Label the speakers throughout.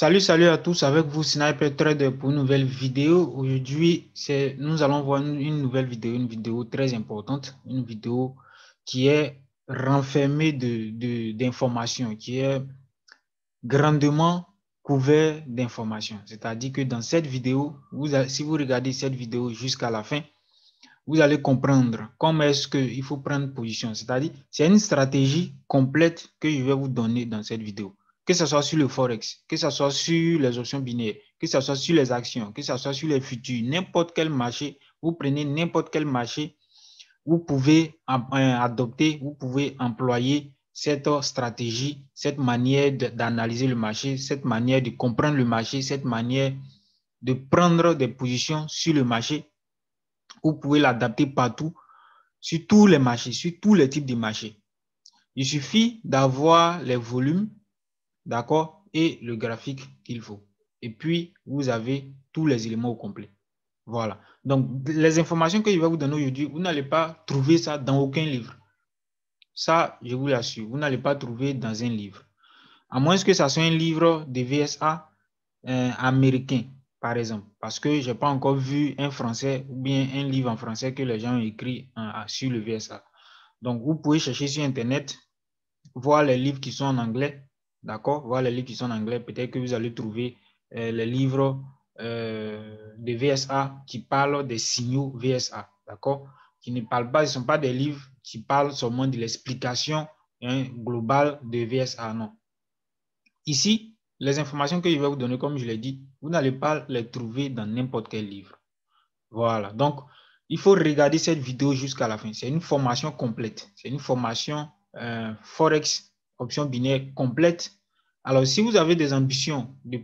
Speaker 1: Salut à tous, avec vous Sniper Trader pour une nouvelle vidéo. Aujourd'hui, nous allons voir une nouvelle vidéo, une vidéo très importante, une vidéo qui est renfermée d'informations, qui est grandement couverte d'informations. C'est-à-dire que dans cette vidéo, si vous regardez cette vidéo jusqu'à la fin, vous allez comprendre comment est-ce qu'il faut prendre position. C'est-à-dire, c'est une stratégie complète que je vais vous donner dans cette vidéo. Que ce soit sur le Forex, que ce soit sur les options binaires, que ce soit sur les actions, que ce soit sur les futurs, n'importe quel marché, vous prenez n'importe quel marché, vous pouvez adopter, vous pouvez employer cette stratégie, cette manière d'analyser le marché, cette manière de comprendre le marché, cette manière de prendre des positions sur le marché. Vous pouvez l'adapter partout, sur tous les marchés, sur tous les types de marchés. Il suffit d'avoir les volumes, d'accord, et le graphique qu'il faut. Et puis, vous avez tous les éléments au complet. Voilà. Donc, les informations que je vais vous donner aujourd'hui, vous n'allez pas trouver ça dans aucun livre. Ça, je vous l'assure, vous n'allez pas trouver dans un livre. À moins que ça soit un livre de VSA américain, par exemple. Parce que je n'ai pas encore vu un français ou bien un livre en français que les gens ont écrit sur le VSA. Donc, vous pouvez chercher sur Internet, voir les livres qui sont en anglais. D'accord? Voir les livres qui sont en anglais. Peut-être que vous allez trouver les livres de VSA qui parlent des signaux VSA. D'accord? Qui ne parlent pas, ce ne sont pas des livres qui parlent seulement de l'explication globale de VSA. Non. Ici, les informations que je vais vous donner, comme je l'ai dit, vous n'allez pas les trouver dans n'importe quel livre. Voilà. Donc, il faut regarder cette vidéo jusqu'à la fin. C'est une formation complète. C'est une formation Forex, option binaire complète. Alors, si vous avez des ambitions de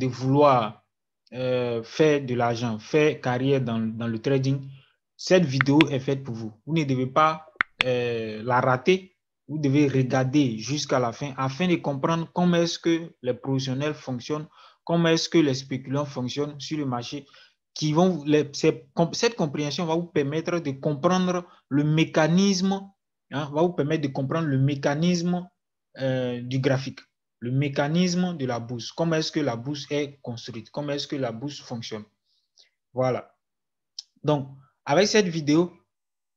Speaker 1: vouloir faire de l'argent, faire carrière dans le trading, cette vidéo est faite pour vous. Vous ne devez pas la rater. Vous devez regarder jusqu'à la fin afin de comprendre comment est-ce que les professionnels fonctionnent, comment est-ce que les spéculants fonctionnent sur le marché. Cette compréhension va vous permettre de comprendre le mécanisme, va vous permettre de comprendre le mécanisme du graphique, le mécanisme de la bourse, comment est-ce que la bourse est construite, comment est-ce que la bourse fonctionne. Voilà. Donc, avec cette vidéo,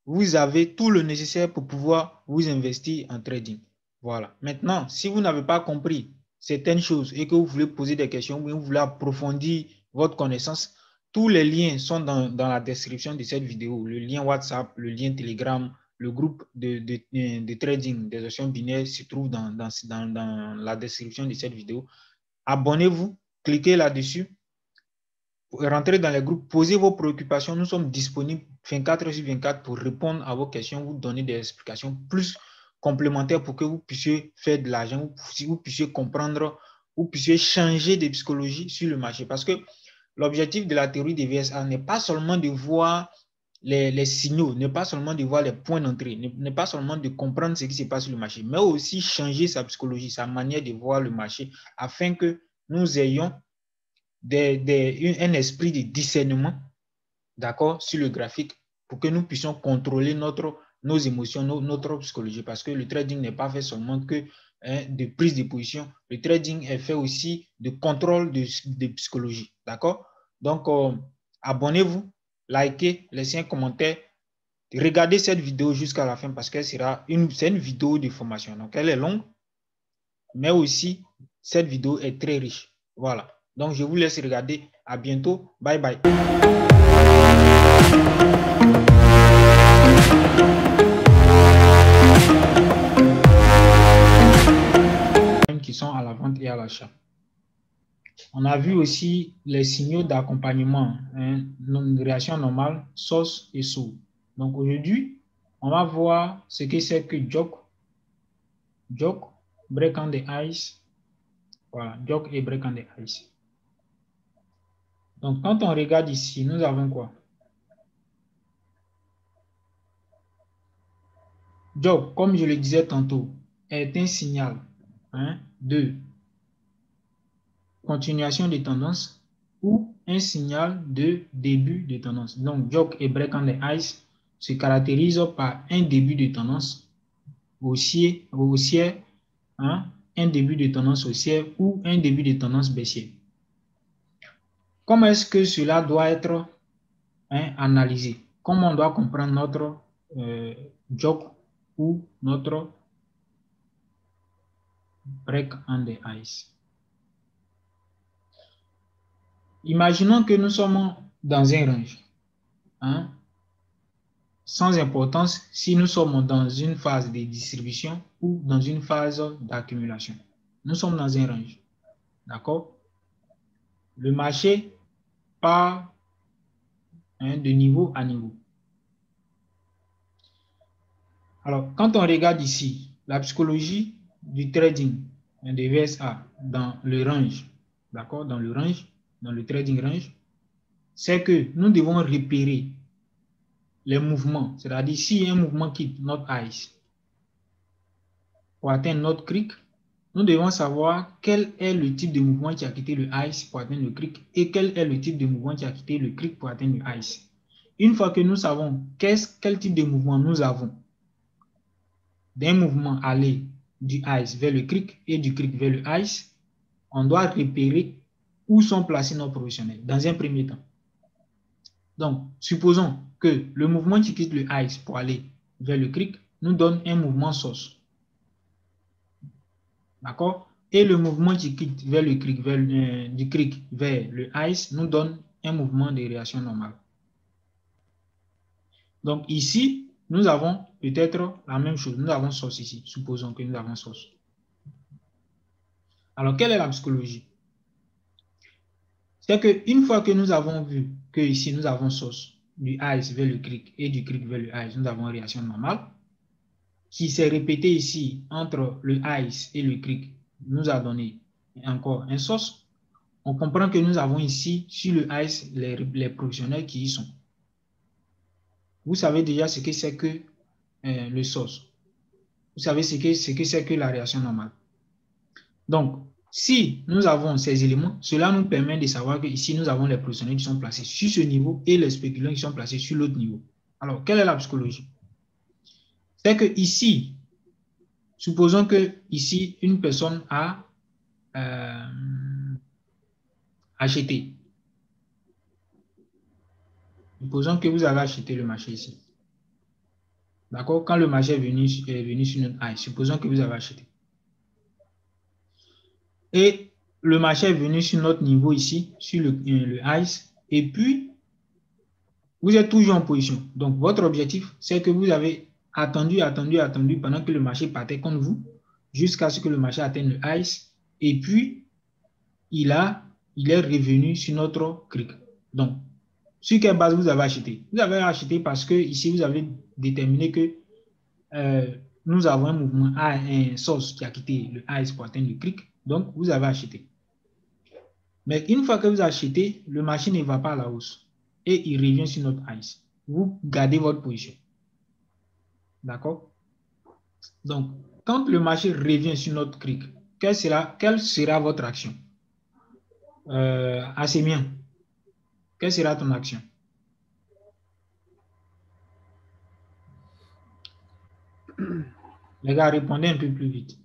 Speaker 1: vous avez tout le nécessaire pour pouvoir vous investir en trading. Voilà. Maintenant, si vous n'avez pas compris certaines choses et que vous voulez poser des questions ou vous voulez approfondir votre connaissance, tous les liens sont dans la description de cette vidéo. Le lien WhatsApp, le lien Telegram, le groupe de trading des options binaires se trouve dans la description de cette vidéo. Abonnez-vous, cliquez là-dessus. Rentrez dans les groupes, posez vos préoccupations. Nous sommes disponibles 24h/24 pour répondre à vos questions, vous donner des explications plus complémentaires pour que vous puissiez faire de l'argent, vous puissiez comprendre, vous puissiez changer de psychologie sur le marché. Parce que l'objectif de la théorie des VSA n'est pas seulement de voir les signaux, n'est pas seulement de voir les points d'entrée, n'est pas seulement de comprendre ce qui se passe sur le marché, mais aussi changer sa psychologie, sa manière de voir le marché, afin que nous ayons un esprit de discernement, d'accord, sur le graphique pour que nous puissions contrôler nos émotions, notre psychologie. Parce que le trading n'est pas fait seulement que de prise de position. Le trading est fait aussi de contrôle de psychologie, d'accord? Donc, abonnez-vous, likez, laissez un commentaire. Regardez cette vidéo jusqu'à la fin parce que c'est une vidéo de formation. Donc, elle est longue, mais aussi, cette vidéo est très riche. Voilà. Donc, je vous laisse regarder. À bientôt. Bye bye. Qui sont à la vente et à l'achat. On a vu aussi les signaux d'accompagnement, une réaction normale, source et sous. Donc, aujourd'hui, on va voir ce que c'est que Joke, break on the ice. Voilà, Joke et break on the ice. Donc, quand on regarde ici, nous avons quoi? Joke, comme je le disais tantôt, est un signal de continuation de tendance ou un signal de début de tendance. Donc, Joke et break on the ice se caractérisent par un début de tendance haussière un début de tendance haussière ou un début de tendance baissière. Comment est-ce que cela doit être analysé? Comment on doit comprendre notre job ou notre break on the ice? Imaginons que nous sommes dans un range, sans importance si nous sommes dans une phase de distribution ou dans une phase d'accumulation. Nous sommes dans un range, d'accord? Le marché part de niveau à niveau. Alors, quand on regarde ici, la psychologie du trading de VSA dans le range, d'accord, dans le trading range, c'est que nous devons repérer les mouvements, c'est-à-dire si un mouvement quitte notre ice pour atteindre notre cric, nous devons savoir quel est le type de mouvement qui a quitté le ice pour atteindre le cric et quel est le type de mouvement qui a quitté le cric pour atteindre le ice. Une fois que nous savons quel type de mouvement nous avons, d'un mouvement aller du ice vers le cric et du cric vers le ice, on doit repérer où sont placés nos professionnels dans un premier temps. Donc, supposons que le mouvement qui quitte le ice pour aller vers le cric nous donne un mouvement source. D'accord? Et le mouvement qui quitte vers le cric, du cric vers le ice nous donne un mouvement de réaction normale. Donc ici, nous avons peut-être la même chose. Nous avons source ici. Supposons que nous avons source. Alors, quelle est la psychologie? C'est qu'une fois que nous avons vu que ici, nous avons source du ice vers le cric et du cric vers le ice, nous avons une réaction normale qui s'est répétée ici entre le ice et le cric, nous a donné encore un source. On comprend que nous avons ici, sur le ice, les professionnels qui y sont. Vous savez déjà ce que c'est que le source. Vous savez ce que c'est que la réaction normale. Donc, si nous avons ces éléments, cela nous permet de savoir que ici nous avons les professionnels qui sont placés sur ce niveau et les spéculants qui sont placés sur l'autre niveau. Alors, quelle est la psychologie? C'est que ici, supposons que ici, une personne a acheté. Supposons que vous avez acheté le marché ici. D'accord? Quand le marché est venu sur notre ice, supposons que vous avez acheté. Et le marché est venu sur notre niveau ici, sur le ice, et puis vous êtes toujours en position. Donc, votre objectif, c'est que vous avez attendu pendant que le marché partait contre vous, jusqu'à ce que le marché atteigne le ice, et puis il est revenu sur notre cric. Donc, sur quelle base vous avez acheté? Vous avez acheté parce que ici, vous avez déterminé que nous avons un mouvement à un source qui a quitté le ice pour atteindre le cric. Donc, vous avez acheté. Mais une fois que vous achetez, le marché ne va pas à la hausse et il revient sur notre ice. Vous gardez votre position. D'accord? Donc, quand le marché revient sur notre cric, quelle sera votre action? Assez bien. Quelle sera ton action? Les gars, répondez un peu plus vite.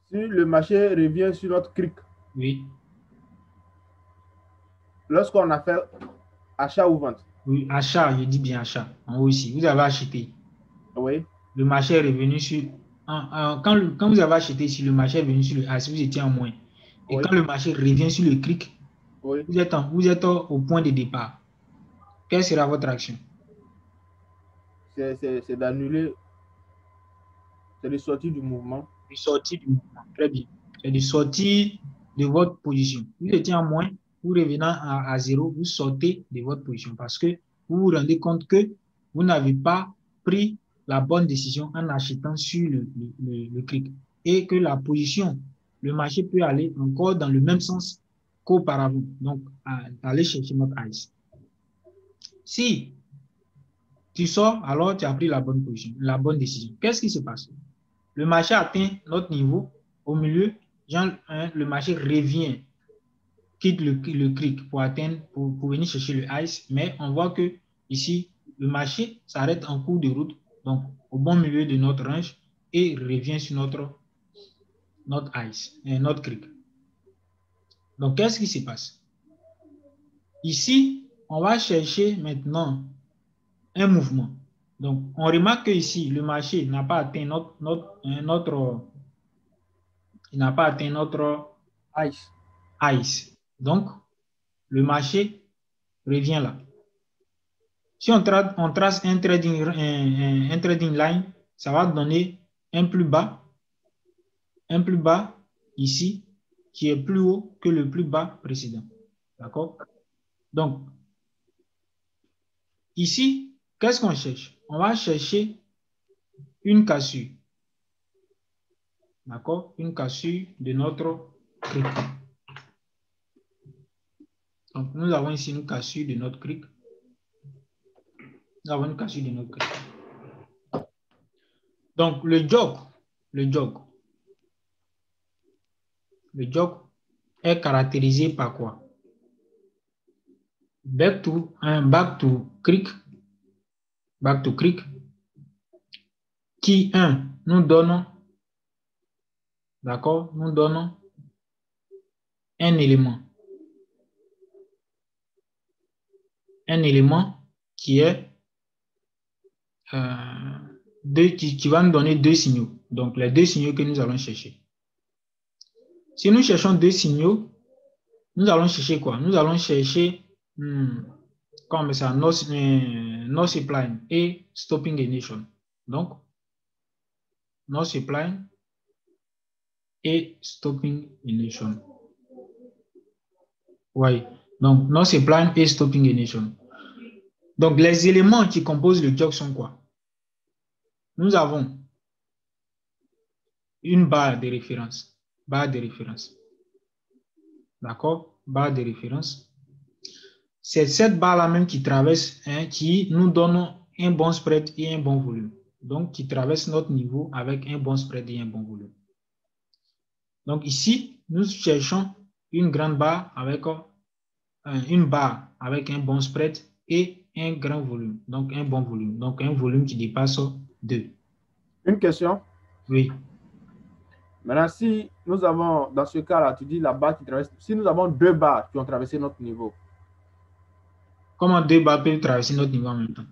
Speaker 2: Si le marché revient sur notre cric,
Speaker 1: oui.
Speaker 2: Lorsqu'on a fait achat ou vente.
Speaker 1: Oui, achat, je dis bien achat. En haut ici, vous avez acheté.
Speaker 2: Oui.
Speaker 1: Le marché est revenu sur... Quand vous avez acheté ici, le marché est venu sur le ice, vous étiez en moins. Et
Speaker 2: oui.
Speaker 1: Quand le marché revient sur le cric,
Speaker 2: oui.
Speaker 1: vous êtes au point de départ. Quelle sera votre action?
Speaker 2: C'est d'annuler, c'est de sortir du mouvement.
Speaker 1: De sortir du mouvement, très bien. C'est de sortir de votre position. Vous étiez en moins, vous revenez à zéro, vous sortez de votre position parce que vous vous rendez compte que vous n'avez pas pris la bonne décision en achetant sur le cric et que la position, le marché peut aller encore dans le même sens qu'auparavant. Donc, aller chercher notre ice. Si tu sors, alors tu as pris la bonne position, la bonne décision. Qu'est-ce qui se passe? Le marché atteint notre niveau. Au milieu, le marché revient, quitte le cric pour venir chercher le ice, mais on voit que ici, le marché s'arrête en cours de route, donc au bon milieu de notre range et revient sur notre notre ICE, notre CRIC. Donc, qu'est-ce qui se passe? Ici, on va chercher maintenant un mouvement. Donc, on remarque que ici, le marché n'a pas atteint notre ICE. Donc, le marché revient là. Si on trace un trading line, ça va donner un plus bas ici, qui est plus haut que le plus bas précédent. D'accord? Donc, ici, qu'est-ce qu'on cherche? On va chercher une cassure. D'accord? Une cassure de notre CRIC. Donc, nous avons ici une cassure de notre CRIC. Nous avons une cassure de notre CRIC. Donc, le jog est caractérisé par quoi? Back to CRIC, qui, nous donne, d'accord, nous donne un élément qui est qui va nous donner deux signaux. Donc, les deux signaux que nous allons chercher. Si nous cherchons deux signaux, nous allons chercher quoi? Nous allons chercher comme ça, no supply et stopping ignition. Donc, no supply et stopping ignition. Oui, donc no supply et stopping ignition. Donc, les éléments qui composent le jog sont quoi? Nous avons une barre de référence. D'accord? Barre de référence. C'est cette barre-là même qui traverse, qui nous donne un bon spread et un bon volume. Donc, qui traverse notre niveau avec un bon spread et un bon volume. Donc, ici, nous cherchons une grande barre avec un bon spread et un grand volume. Donc, un bon volume. Donc, un volume qui dépasse 2.
Speaker 2: Une question?
Speaker 1: Oui.
Speaker 2: Maintenant, si nous avons, dans ce cas-là, tu dis la barre qui traverse, si nous avons deux barres qui ont traversé notre niveau.
Speaker 1: Comment deux barres peuvent traverser notre niveau en même temps?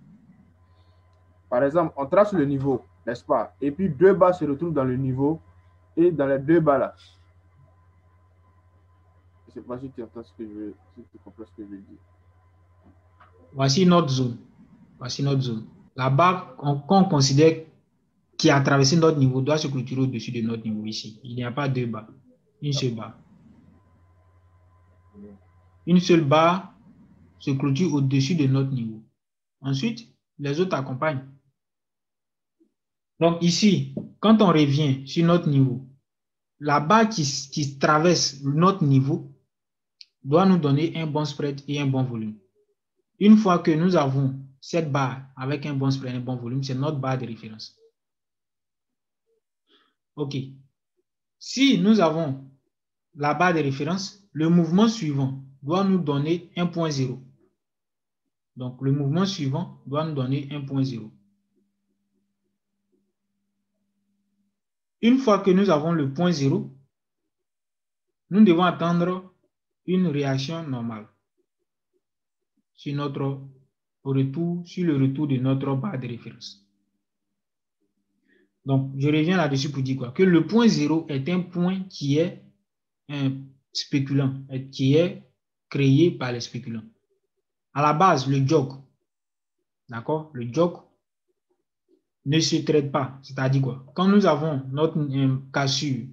Speaker 2: Par exemple, on trace le niveau, n'est-ce pas? Et puis deux barres se retrouvent dans le niveau et dans les deux barres là. Je ne sais pas si tu entends ce que je veux, si tu comprends ce que je veux dire.
Speaker 1: Voici notre zone. La barre qu'on considère qui a traversé notre niveau doit se clôturer au-dessus de notre niveau ici. Il n'y a pas deux barres. Une seule barre. Une seule barre se clôture au-dessus de notre niveau. Ensuite, les autres accompagnent. Donc ici, quand on revient sur notre niveau, la barre qui traverse notre niveau doit nous donner un bon spread et un bon volume. Une fois que nous avons cette barre avec un bon spread et un bon volume, c'est notre barre de référence. OK. Si nous avons la barre de référence, le mouvement suivant doit nous donner 1.0. Donc, le mouvement suivant doit nous donner 1.0. Une fois que nous avons le point 0, nous devons attendre une réaction normale sur le retour de notre barre de référence. Donc, je reviens là-dessus pour dire quoi? Que le point 0 est un point qui est spéculant, qui est créé par les spéculants. À la base, le jog, d'accord? Le jog ne se traite pas. C'est-à-dire quoi? Quand nous avons notre cassure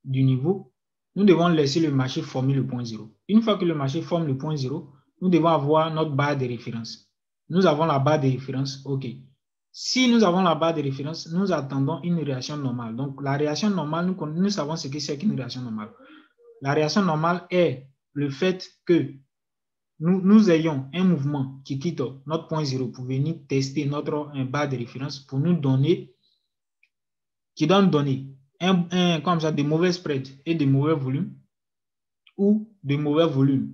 Speaker 1: du niveau, nous devons laisser le marché former le point 0. Une fois que le marché forme le point 0, nous devons avoir notre barre de référence. Nous avons la barre de référence, OK. Si nous avons la barre de référence, nous attendons une réaction normale. Donc, la réaction normale, nous savons ce que c'est qu'une réaction normale. La réaction normale est le fait que nous ayons un mouvement qui quitte notre point 0 pour venir tester notre barre de référence pour nous donner, qui doit nous donner comme ça, de mauvais spreads et de mauvais volumes ou de mauvais volumes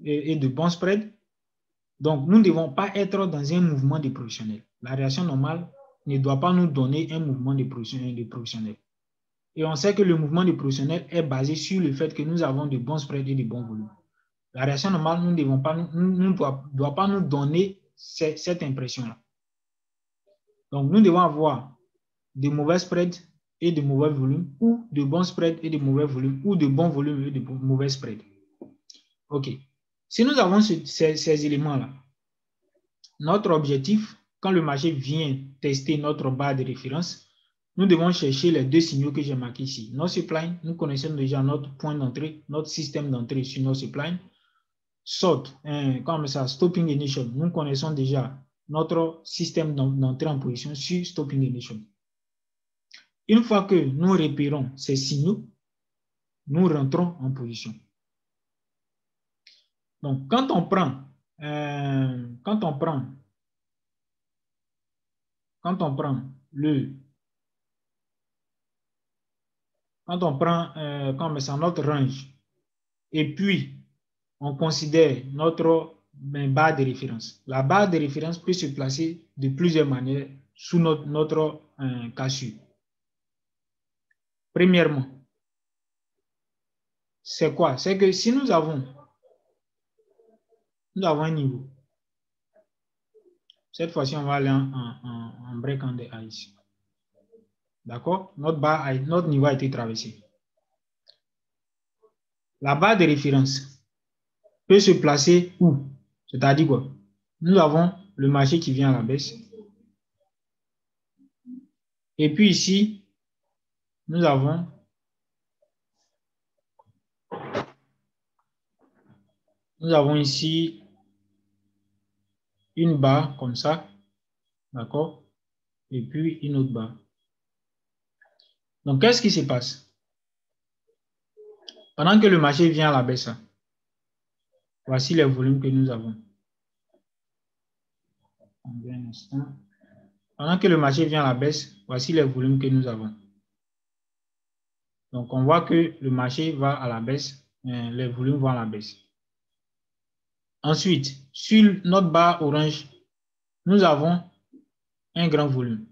Speaker 1: et de bons spreads. Donc, nous ne devons pas être dans un mouvement de professionnel. La réaction normale ne doit pas nous donner un mouvement de professionnel. Et on sait que le mouvement du professionnel est basé sur le fait que nous avons de bons spreads et de bons volumes. La réaction normale ne doit pas nous donner cette impression-là. Donc, nous devons avoir de mauvais spreads et de mauvais volumes, ou de bons spreads et de mauvais volumes, ou de bons volumes et de mauvais spreads. OK. Si nous avons ces éléments-là, notre objectif, quand le marché vient tester notre barre de référence, nous devons chercher les deux signaux que j'ai marqués ici. No supply, nous connaissons déjà notre point d'entrée, notre système d'entrée sur no supply. Sort, comme ça, stopping initial, nous connaissons déjà notre système d'entrée en position sur stopping initial. Une fois que nous repérons ces signaux, nous rentrons en position. Donc, quand on prend comme ça, notre range, et puis on considère notre barre de référence. La barre de référence peut se placer de plusieurs manières sous notre cassure. Premièrement, c'est quoi? C'est que si nous avons un niveau, cette fois-ci, on va aller en break on the ice. D'accord? Notre niveau a été traversé. La barre de référence peut se placer où? C'est-à-dire quoi? Nous avons le marché qui vient à la baisse. Et puis ici, nous avons ici une barre comme ça. D'accord? Et puis une autre barre. Donc, qu'est-ce qui se passe? Pendant que le marché vient à la baisse, voici les volumes que nous avons. Pendant que le marché vient à la baisse, voici les volumes que nous avons. Donc, on voit que le marché va à la baisse, les volumes vont à la baisse. Ensuite, sur notre barre orange, nous avons un grand volume.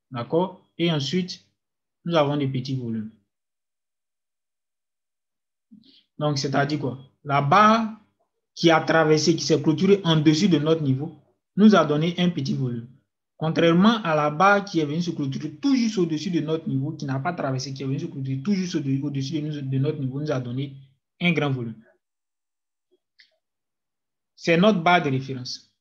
Speaker 1: D'accord? Et ensuite, nous avons des petits volumes. Donc, c'est-à-dire quoi? La barre qui a traversé, qui s'est clôturée en dessus de notre niveau, nous a donné un petit volume. Contrairement à la barre qui est venue se clôturer tout juste au-dessus de notre niveau, qui n'a pas traversé, qui est venue se clôturer tout juste au-dessus de notre niveau, nous a donné un grand volume. C'est notre barre de référence.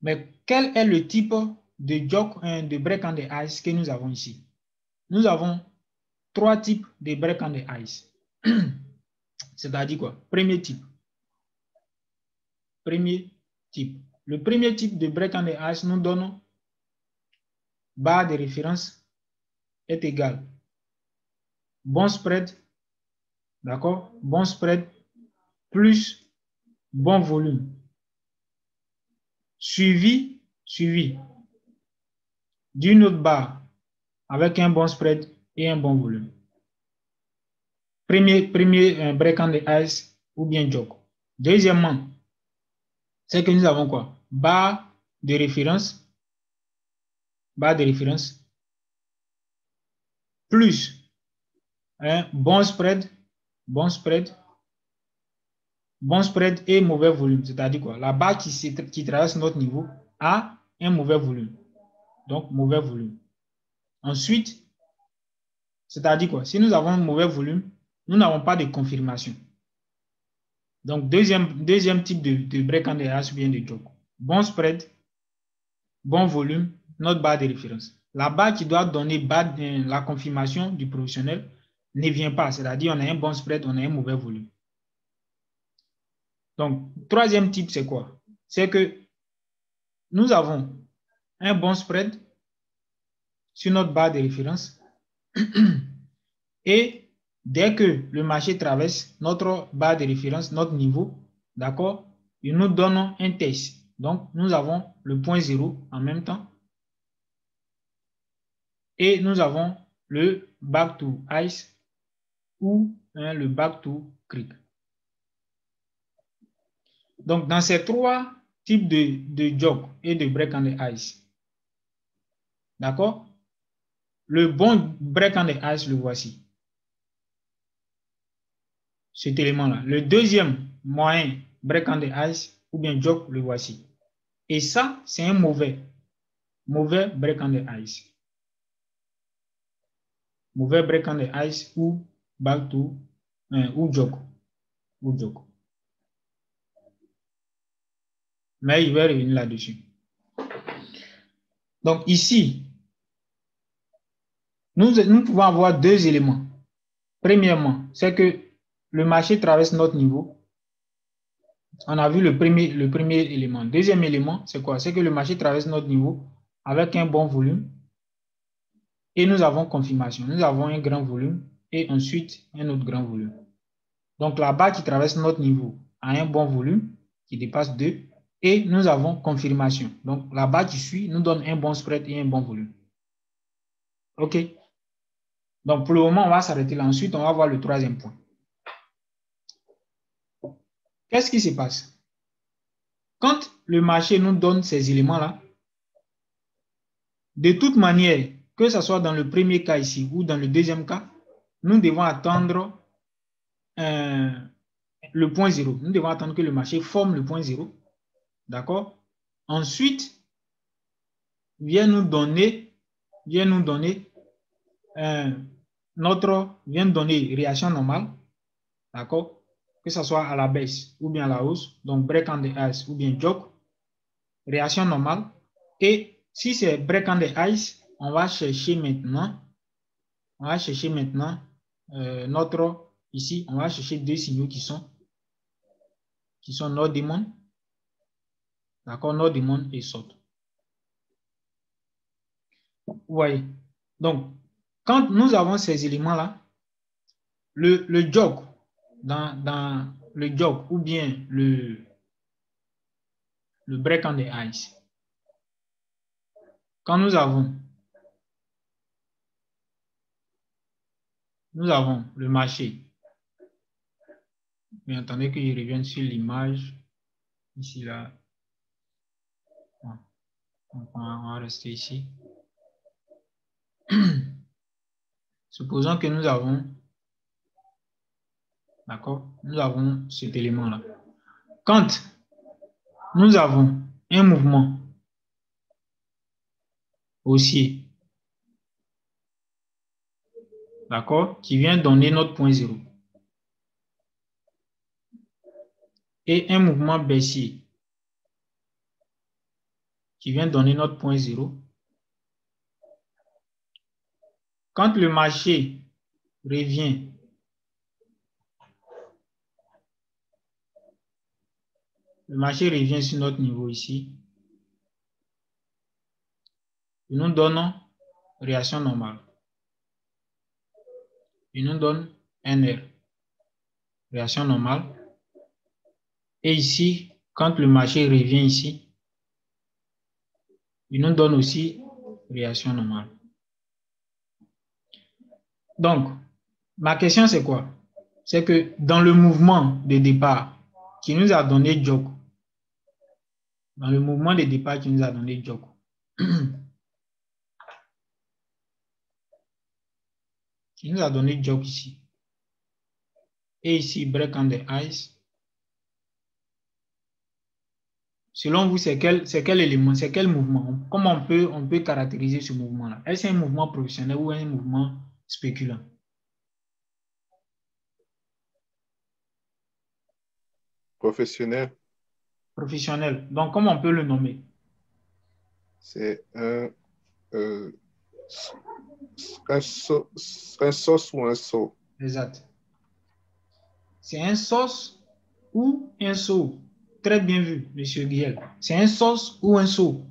Speaker 1: Mais quel est le type de joke, de break on the ice que nous avons ici? Nous avons trois types de break on the ice. C'est-à-dire quoi? Premier type. Le premier type de break on the ice nous donne barre de référence est égal bon spread, d'accord? Bon spread plus bon volume suivi d'une autre barre avec un bon spread et un bon volume. Premier break on the ice ou bien joke. Deuxièmement, c'est que nous avons quoi? Barre de référence plus un bon spread et mauvais volume. C'est-à-dire quoi? La barre qui traverse notre niveau a un mauvais volume. Donc, mauvais volume. Ensuite, c'est-à-dire quoi? Si nous avons un mauvais volume, nous n'avons pas de confirmation. Donc, deuxième type de break on the ice ou bien de joke. Bon spread, bon volume, notre barre de référence. La barre qui doit donner la confirmation du professionnel ne vient pas. C'est-à-dire on a un bon spread, on a un mauvais volume. Donc, troisième type, c'est quoi? C'est que nous avons un bon spread sur notre barre de référence et dès que le marché traverse notre barre de référence, notre niveau, d'accord, il nous donne un test. Donc, nous avons le point 0 en même temps et nous avons le back to ice ou le back to creek. Donc, dans ces trois types de joke et de break on the ice, d'accord, Le bon break on the ice, le voici. Cet élément-là. Le deuxième moyen break on the ice ou bien jog, le voici. Et ça, c'est un mauvais break on the ice. Mauvais break on the ice ou back to ou jog. Mais il va revenir là-dessus. Donc ici, nous pouvons avoir deux éléments. Premièrement, c'est que le marché traverse notre niveau. On a vu le premier élément. Deuxième élément, c'est quoi? C'est que le marché traverse notre niveau avec un bon volume. Et nous avons confirmation. Nous avons un grand volume et ensuite un autre grand volume. Donc la barre qui traverse notre niveau a un bon volume qui dépasse 2 et nous avons confirmation. Donc la barre qui suit nous donne un bon spread et un bon volume. OK? Donc pour le moment, on va s'arrêter là. Ensuite, on va voir le troisième point. Qu'est-ce qui se passe? Quand le marché nous donne ces éléments-là, de toute manière, que ce soit dans le premier cas ici ou dans le deuxième cas, nous devons attendre le point 0. Nous devons attendre que le marché forme le point 0. D'accord? Ensuite, vient nous donner réaction normale. D'accord? Que ce soit à la baisse ou bien à la hausse. Donc, break on the ice ou bien jog. Réaction normale. Et si c'est break on the ice, on va chercher maintenant ici, on va chercher deux signaux qui sont no demand. D'accord, no demand et sort. Vous voyez. Donc, quand nous avons ces éléments-là, le jog, dans le jog ou bien le break on the ice, quand nous avons le marché, mais attendez que je revienne sur l'image, ici là, on va rester ici. Supposons que nous avons, d'accord, nous avons cet élément-là. Quand nous avons un mouvement haussier, d'accord, qui vient donner notre point 0, et un mouvement baissier qui vient donner notre point 0, quand le marché revient sur notre niveau ici, il nous donne réaction normale. Il nous donne NR, réaction normale. Et ici, quand le marché revient ici, il nous donne aussi réaction normale. Donc, ma question c'est quoi? C'est que dans le mouvement de départ qui nous a donné jog, qui nous a donné jog ici, et ici break on the ice. Selon vous, c'est quel élément, c'est quel mouvement? Comment on peut caractériser ce mouvement-là? Est-ce un mouvement professionnel ou un mouvement spéculant?
Speaker 3: Professionnel.
Speaker 1: Professionnel. Donc, comment on peut le nommer?
Speaker 3: C'est un sauce ou un saut.
Speaker 1: Exact. C'est un sauce ou un saut. Très bien vu, monsieur Guillaume. C'est un sauce ou un saut.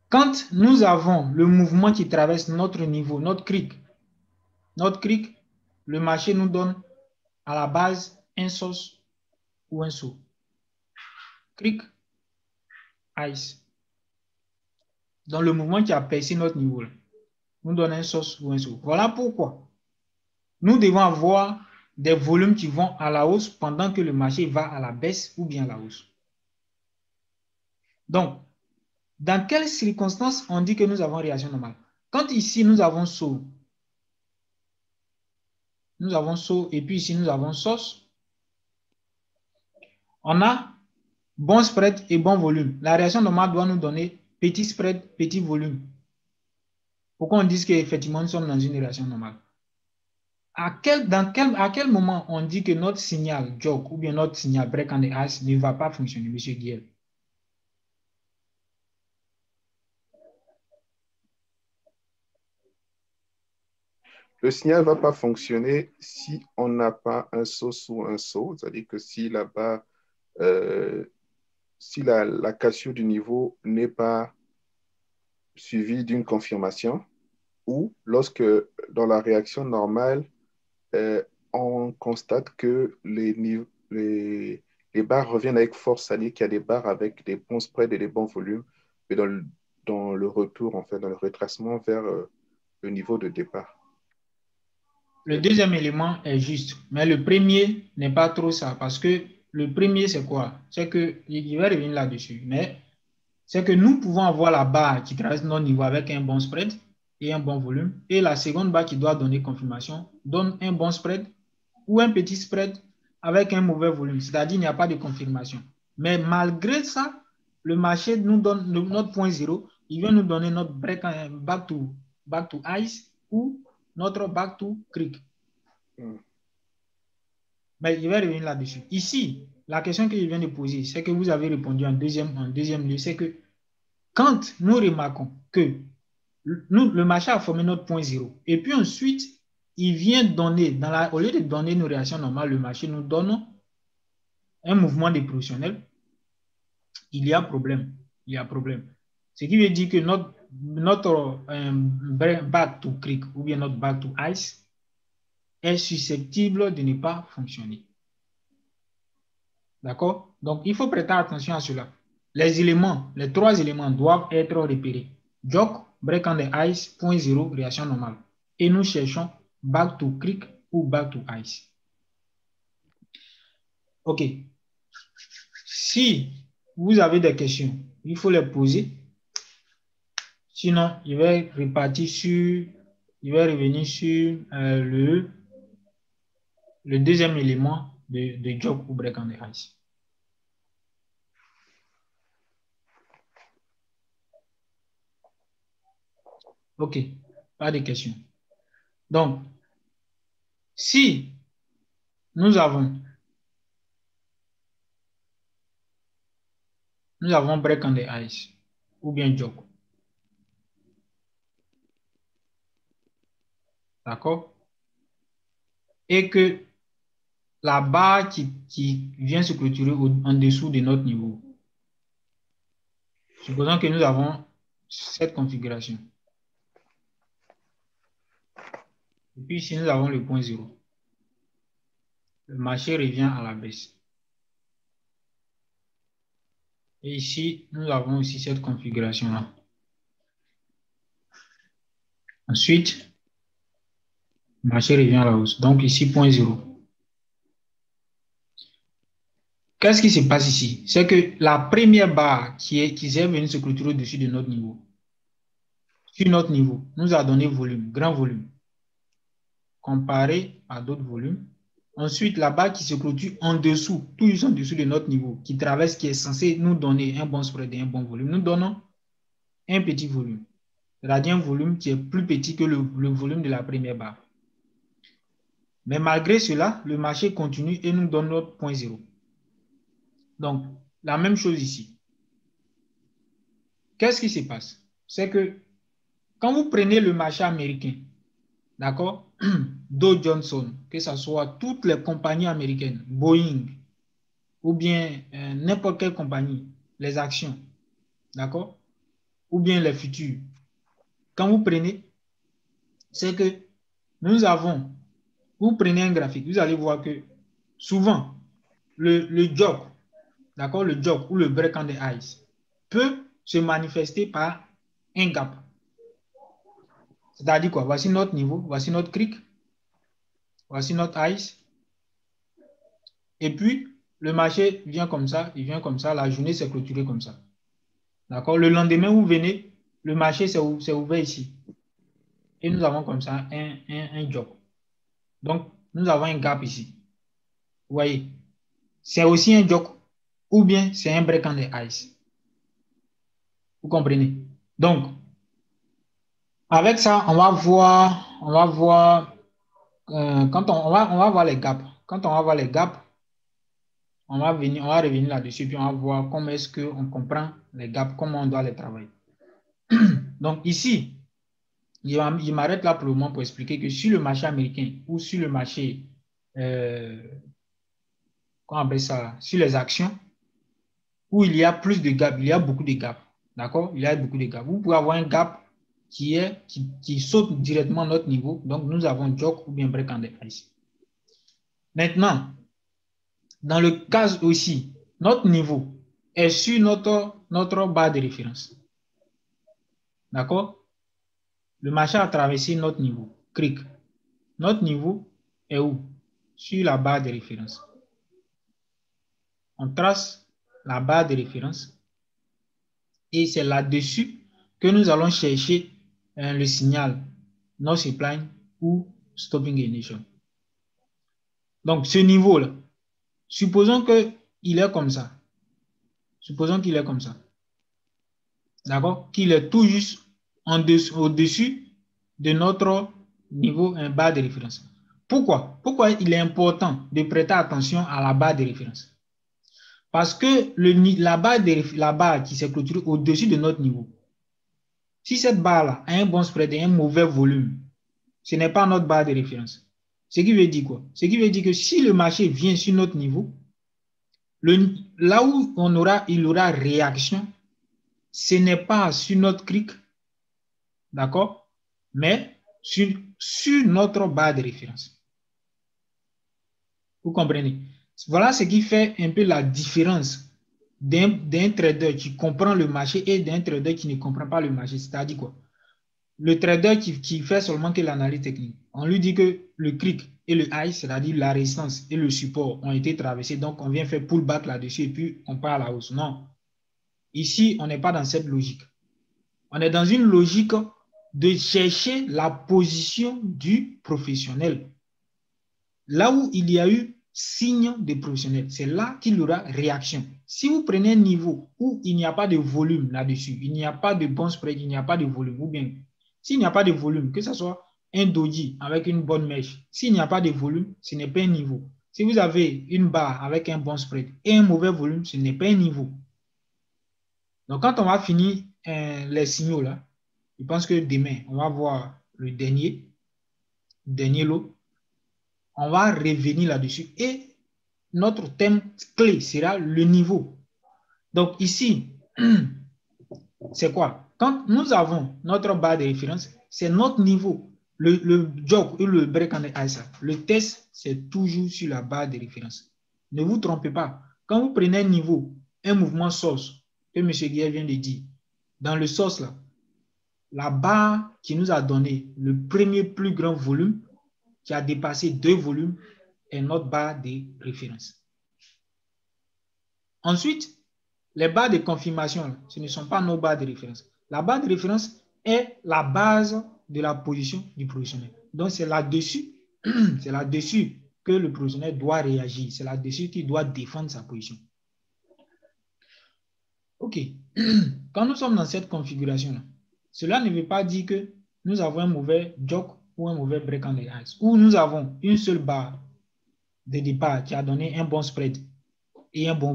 Speaker 1: Quand nous avons le mouvement qui traverse notre niveau, notre cric, le marché nous donne à la base un sauce ou un saut. Cric, ice. Dans le mouvement qui a percé notre niveau, nous donne un sauce ou un saut. Voilà pourquoi nous devons avoir des volumes qui vont à la hausse pendant que le marché va à la baisse ou bien à la hausse. Donc, dans quelles circonstances on dit que nous avons réaction normale? Quand ici, nous avons saut, et puis ici, nous avons sauce, on a bon spread et bon volume. La réaction normale doit nous donner petit spread, petit volume. Pourquoi on dit qu'effectivement, nous sommes dans une réaction normale? À quel moment on dit que notre signal jog ou bien notre signal break on the ice ne va pas fonctionner, M. Guiel?
Speaker 3: Le signal ne va pas fonctionner si on n'a pas un saut sous un saut, c'est-à-dire que si là-bas, si la cassure du niveau n'est pas suivie d'une confirmation, ou lorsque dans la réaction normale, on constate que les barres reviennent avec force, c'est-à-dire qu'il y a des barres avec des bons spreads et des bons volumes, mais dans le retour, en fait, dans le retracement vers le niveau de départ.
Speaker 1: Le deuxième élément est juste, mais le premier n'est pas trop ça, parce que le premier, c'est quoi? C'est que, je vais revenir là-dessus, mais c'est que nous pouvons avoir la barre qui traverse notre niveau avec un bon spread et un bon volume, et la seconde barre qui doit donner confirmation donne un bon spread ou un petit spread avec un mauvais volume, c'est-à-dire il n'y a pas de confirmation. Mais malgré ça, le marché nous donne notre point zéro, il vient nous donner notre break back to ice ou notre back to creek. Mais je vais revenir là-dessus. Ici, la question que je viens de poser, c'est que vous avez répondu en deuxième lieu, c'est que quand nous remarquons que le marché a formé notre point zéro, et puis ensuite, il vient donner, au lieu de donner une réaction normale, le marché nous donne un mouvement dépressionnel, il y a problème. Il y a problème. Ce qui veut dire que notre back to creek ou bien notre back to ice est susceptible de ne pas fonctionner. D'accord? Donc, il faut prêter attention à cela. Les trois éléments doivent être repérés. Jog, break on the ice, point zéro, réaction normale. Et nous cherchons back to creek ou back to ice. OK. Si vous avez des questions, il faut les poser. Sinon, je vais revenir sur le deuxième élément de jog ou break on the ice. OK, pas de questions. Donc, si nous avons break on the ice ou bien jog, d'accord, et que la barre qui vient se clôturer en dessous de notre niveau, supposons que nous avons cette configuration. Et puis ici, nous avons le point zéro. Le marché revient à la baisse. Et ici, nous avons aussi cette configuration-là. Ensuite, le marché revient à la hausse. Donc ici, point zéro. Qu'est-ce qui se passe ici? C'est que la première barre qui est venue se clôturer au-dessus de notre niveau, sur notre niveau, nous a donné volume, grand volume, comparé à d'autres volumes. Ensuite, la barre qui se clôture en dessous, tout juste en dessous de notre niveau, qui traverse, qui est censé nous donner un bon spread et un bon volume, nous donnons un petit volume. C'est-à-dire un volume qui est plus petit que le volume de la première barre. Mais malgré cela, le marché continue et nous donne notre point zéro. Donc, la même chose ici. Qu'est-ce qui se passe? C'est que quand vous prenez le marché américain, d'accord, Dow Johnson, que ce soit toutes les compagnies américaines, Boeing, ou bien n'importe quelle compagnie, les actions, d'accord, ou bien les futurs, quand vous prenez, c'est que vous prenez un graphique, vous allez voir que souvent, le jog, d'accord, le jog ou le break on the ice peut se manifester par un gap. C'est-à-dire quoi? Voici notre niveau, voici notre creek, voici notre ice. Et puis, le marché vient comme ça, il vient comme ça, la journée s'est clôturée comme ça. D'accord? Le lendemain, vous venez, le marché s'est ouvert ici. et nous avons comme ça un job. Donc, nous avons un gap ici. Vous voyez, c'est aussi un job ou bien c'est un break on the ice. Vous comprenez? Donc, avec ça, on va voir quand on va voir les gaps. Quand on va voir les gaps, on va revenir là-dessus, puis on va voir comment est-ce qu'on comprend les gaps, comment on doit les travailler. Donc ici, il m'arrête là pour le moment pour expliquer que sur le marché américain ou sur le marché, comment on appelle ça, sur les actions, où il y a plus de gaps, il y a beaucoup de gaps. D'accord? Il y a beaucoup de gaps. Vous pouvez avoir un gap qui saute directement à notre niveau. Donc, nous avons joke ou bien break on the ice. Maintenant, dans le cas aussi, notre niveau est sur notre barre de référence. D'accord? Le marché a traversé notre niveau, cric. Notre niveau est où? Sur la barre de référence. On trace la barre de référence et c'est là-dessus que nous allons chercher le signal no supply ou stopping ignition. Donc, ce niveau-là, supposons qu'il est comme ça. Supposons qu'il est comme ça. D'accord? Qu'il est tout juste au-dessus de notre niveau, un barre de référence. Pourquoi? Pourquoi il est important de prêter attention à la barre de référence? Parce que la barre qui s'est clôturée au-dessus de notre niveau, si cette barre-là a un bon spread et un mauvais volume, ce n'est pas notre barre de référence. Ce qui veut dire quoi? Ce qui veut dire que si le marché vient sur notre niveau, là où il aura réaction, ce n'est pas sur notre cric, d'accord, mais sur notre barre de référence. Vous comprenez? Voilà ce qui fait un peu la différence d'un trader qui comprend le marché et d'un trader qui ne comprend pas le marché. C'est-à-dire quoi? Le trader qui fait seulement que l'analyse technique, on lui dit que le cric et le high, c'est-à-dire la résistance et le support ont été traversés, donc on vient faire pullback là-dessus et puis on part à la hausse. Non. Ici, on n'est pas dans cette logique. On est dans une logique de chercher la position du professionnel. Là où il y a eu signe de professionnel, c'est là qu'il y aura réaction. Si vous prenez un niveau où il n'y a pas de volume là-dessus, il n'y a pas de bon spread, il n'y a pas de volume, ou bien s'il n'y a pas de volume, que ce soit un doji avec une bonne mèche, s'il n'y a pas de volume, ce n'est pas un niveau. Si vous avez une barre avec un bon spread et un mauvais volume, ce n'est pas un niveau. Donc, quand on va finir les signaux là, je pense que demain, on va voir le dernier lot. On va revenir là-dessus et notre thème clé sera le niveau. Donc ici, c'est quoi? Quand nous avons notre barre de référence, c'est notre niveau. Le jog ou le break on the ice, le test, c'est toujours sur la barre de référence. Ne vous trompez pas. Quand vous prenez un niveau, un mouvement source, que M. Guillet vient de dire, dans le source là, la barre qui nous a donné le premier plus grand volume, qui a dépassé 2 volumes, est notre barre de référence. Ensuite, les barres de confirmation, ce ne sont pas nos barres de référence. La barre de référence est la base de la position du professionnel. Donc, c'est là-dessus que le professionnel doit réagir. C'est là-dessus qu'il doit défendre sa position. OK. Quand nous sommes dans cette configuration-là, cela ne veut pas dire que nous avons un mauvais jog ou un mauvais break on the ice, ou nous avons une seule barre de départ qui a donné un bon spread et un bon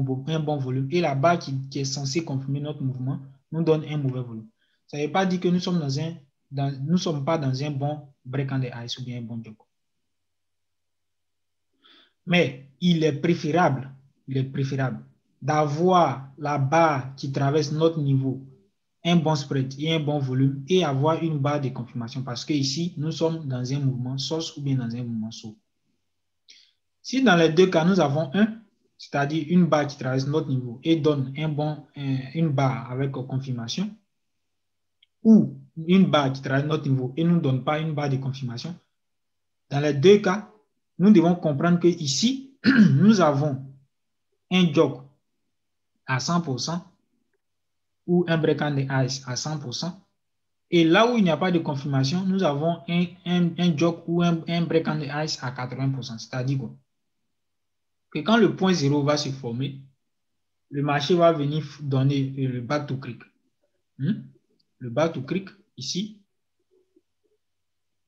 Speaker 1: volume, et la barre qui est censée confirmer notre mouvement nous donne un mauvais volume. Ça ne veut pas dire que nous sommes nous sommes pas dans un bon break on the ice ou bien un bon jog. Mais il est préférable d'avoir la barre qui traverse notre niveau, un bon spread et un bon volume, et avoir une barre de confirmation, parce que ici nous sommes dans un mouvement source ou bien dans un mouvement saut. Si dans les deux cas nous avons c'est-à-dire une barre qui traverse notre niveau et donne une barre avec confirmation, ou une barre qui traverse notre niveau et ne nous donne pas une barre de confirmation, dans les deux cas, nous devons comprendre que ici, nous avons un jog à 100% ou un break on the ice à 100%, Et là où il n'y a pas de confirmation, nous avons un joke ou un break on the ice à 80%. C'est-à-dire quoi? Que quand le point 0 va se former, le marché va venir donner le back to click. Le back to click ici.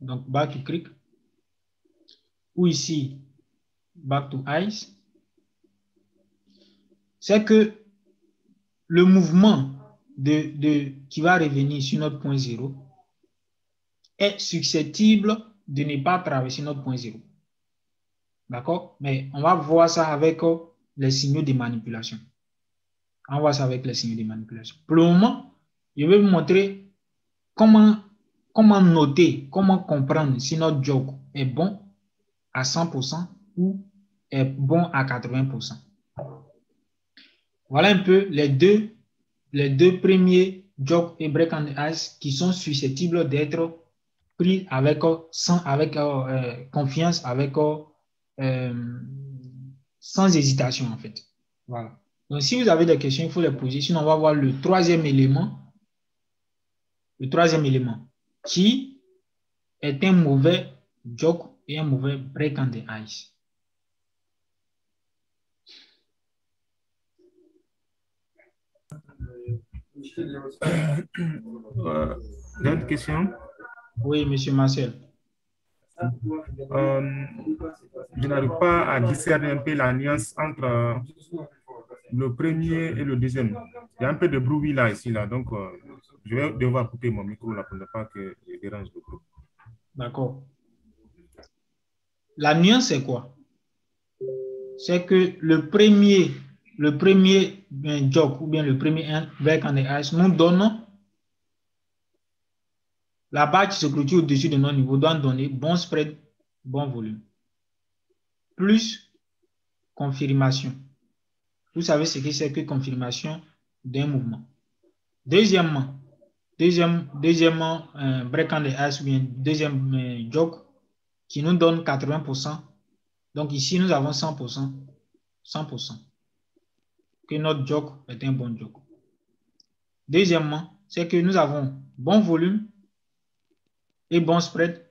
Speaker 1: Donc, back to click. Ou ici, back to ice. C'est que le mouvement qui va revenir sur notre point 0 est susceptible de ne pas traverser notre point 0. D'accord? Mais on va voir ça avec les signaux de manipulation. On va voir ça avec les signaux de manipulation. Pour le moment, je vais vous montrer comment noter, comment comprendre si notre joke est bon à 100% ou est bon à 80%. Voilà un peu les deux premiers joke et break on the ice qui sont susceptibles d'être pris avec confiance, sans hésitation en fait. Voilà. Donc si vous avez des questions, il faut les poser. Sinon, on va voir le troisième élément. Le troisième élément qui est un mauvais joke et un mauvais break on the ice.
Speaker 4: J'ai une question.
Speaker 1: Oui, monsieur Marcel.
Speaker 4: Je n'arrive pas à discerner un peu la nuance entre le premier et le deuxième. Il y a un peu de bruit là, ici, là. Donc, je vais devoir couper mon micro là pour ne pas que je dérange le groupe.
Speaker 1: D'accord. La nuance, c'est quoi? C'est que le premier joke ou bien le premier break on the ice nous donne la barre qui se clôture au-dessus de notre niveau doit donner bon spread, bon volume. Plus confirmation. Vous savez ce que c'est que confirmation d'un mouvement. Deuxièmement, break on the ice ou bien deuxième joke qui nous donne 80%. Donc ici, nous avons 100%. 100%. Que notre joke est un bon joke. Deuxièmement, c'est que nous avons bon volume et bon spread.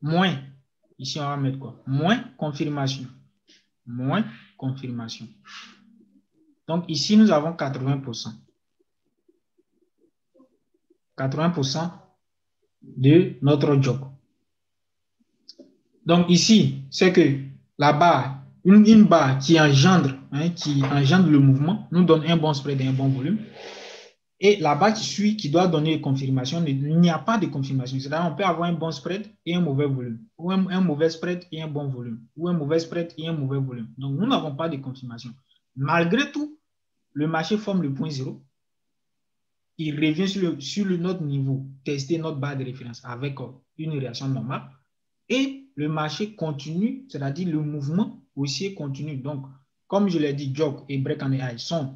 Speaker 1: Moins, ici on va mettre quoi? Moins confirmation. Moins confirmation. Donc ici, nous avons 80%. 80% de notre joke. Donc ici, c'est que la barre, une barre qui engendre le mouvement, nous donne un bon spread et un bon volume. Et la barre qui suit, qui doit donner confirmation, il n'y a pas de confirmation. C'est-à-dire on peut avoir un bon spread et un mauvais volume. Ou un mauvais spread et un bon volume. Ou un mauvais spread et un mauvais volume. Donc nous n'avons pas de confirmation. Malgré tout, le marché forme le point 0. Il revient sur notre niveau, tester notre barre de référence avec une réaction normale. Et le marché continue, c'est-à-dire le mouvement haussier continue. Donc, comme je l'ai dit, joke et break on the ice sont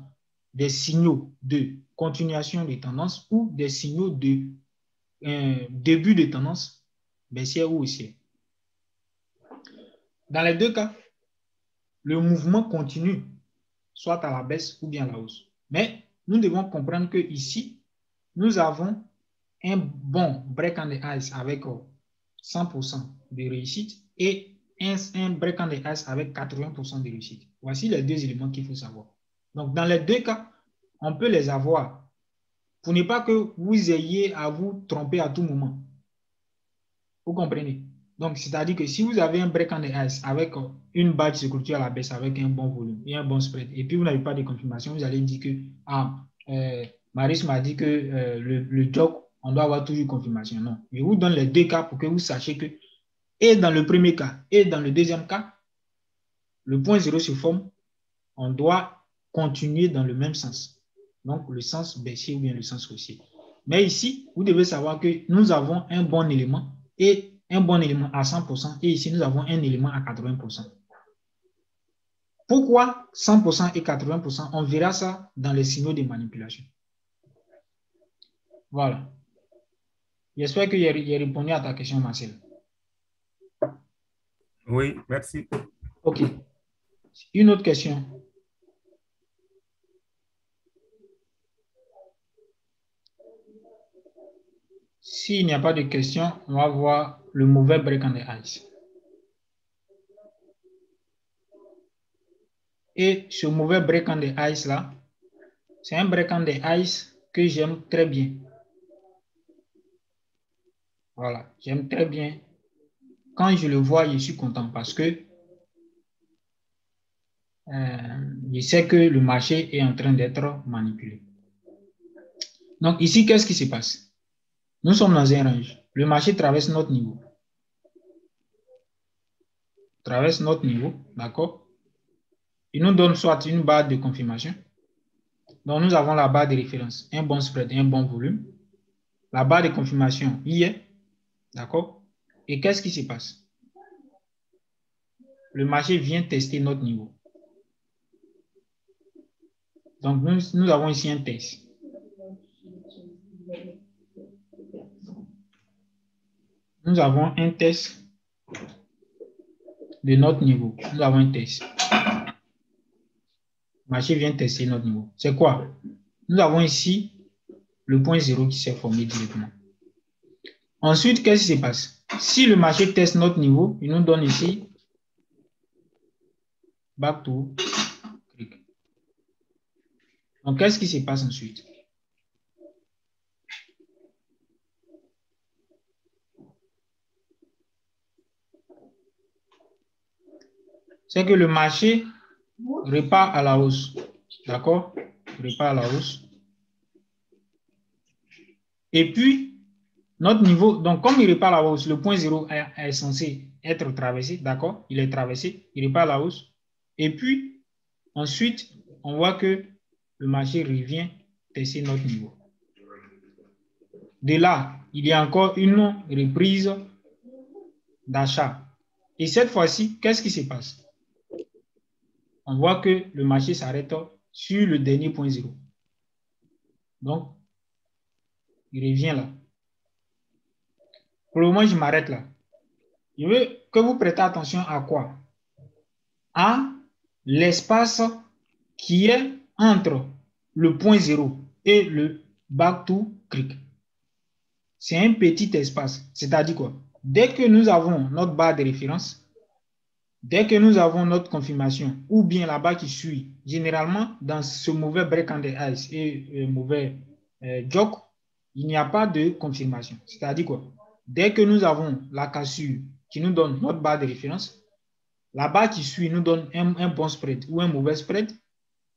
Speaker 1: des signaux de continuation des tendances ou des signaux de début de tendance baissière ou haussière. Dans les deux cas, le mouvement continue, soit à la baisse ou bien à la hausse. Mais nous devons comprendre que ici, nous avons un bon break on the ice avec 100% de réussite et un break on the ice avec 80% de réussite. Voici les deux éléments qu'il faut savoir. Donc, dans les deux cas, on peut les avoir pour ne pas que vous ayez à vous tromper à tout moment. Vous comprenez? Donc, c'est-à-dire que si vous avez un break on the ice avec une barre qui se clôture à la baisse avec un bon volume et un bon spread, et puis vous n'avez pas de confirmation, vous allez dire que Maris m'a dit que le joke, on doit avoir toujours confirmation. Non. Je vous donne les deux cas pour que vous sachiez que, et dans le premier cas et dans le deuxième cas, le point 0 se forme, on doit continuer dans le même sens. Donc, le sens baissier ou bien le sens haussier. Mais ici, vous devez savoir que nous avons un bon élément et un bon élément à 100% et ici, nous avons un élément à 80%. Pourquoi 100% et 80%? On verra ça dans les signaux de manipulation. Voilà. J'espère que j'ai répondu à ta question, Marcel.
Speaker 4: Oui, merci.
Speaker 1: OK. Une autre question. S'il n'y a pas de questions, on va voir le mauvais break on the ice. Et ce mauvais break on the ice là, c'est un break on the ice que j'aime très bien. Voilà, j'aime très bien. Quand je le vois, je suis content parce que je sais que le marché est en train d'être manipulé. Donc ici, qu'est-ce qui se passe? Nous sommes dans un range. Le marché traverse notre niveau. Traverse notre niveau, d'accord? Il nous donne soit une barre de confirmation. Donc nous avons la barre de référence, un bon spread, un bon volume. La barre de confirmation y est, d'accord? Et qu'est-ce qui se passe? Le marché vient tester notre niveau. Donc nous avons ici un test. Nous avons un test de notre niveau. Nous avons un test. Le marché vient tester notre niveau. C'est quoi? Nous avons ici le point 0 qui s'est formé directement. Ensuite, qu'est-ce qui se passe? Si le marché teste notre niveau, il nous donne ici back to click. Donc, qu'est-ce qui se passe ensuite? C'est que le marché repart à la hausse. D'accord? Repart à la hausse. Et puis, notre niveau, donc comme il repart à la hausse, le point 0 est censé être traversé. D'accord? Il est traversé, il repart à la hausse. Et puis, ensuite, on voit que le marché revient tester notre niveau. De là, il y a encore une reprise d'achat. Et cette fois-ci, qu'est-ce qui se passe? On voit que le marché s'arrête sur le dernier point 0. Donc, il revient là. Pour le moment, je m'arrête là. Je veux que vous prêtez attention à quoi? À l'espace qui est entre le point 0 et le back to click. C'est un petit espace. C'est-à-dire quoi? Dès que nous avons notre barre de référence, dès que nous avons notre confirmation, ou bien la barre qui suit, généralement, dans ce mauvais break on the ice et mauvais jog, il n'y a pas de confirmation. C'est-à-dire quoi? Dès que nous avons la cassure qui nous donne notre barre de référence, la barre qui suit nous donne un bon spread ou un mauvais spread,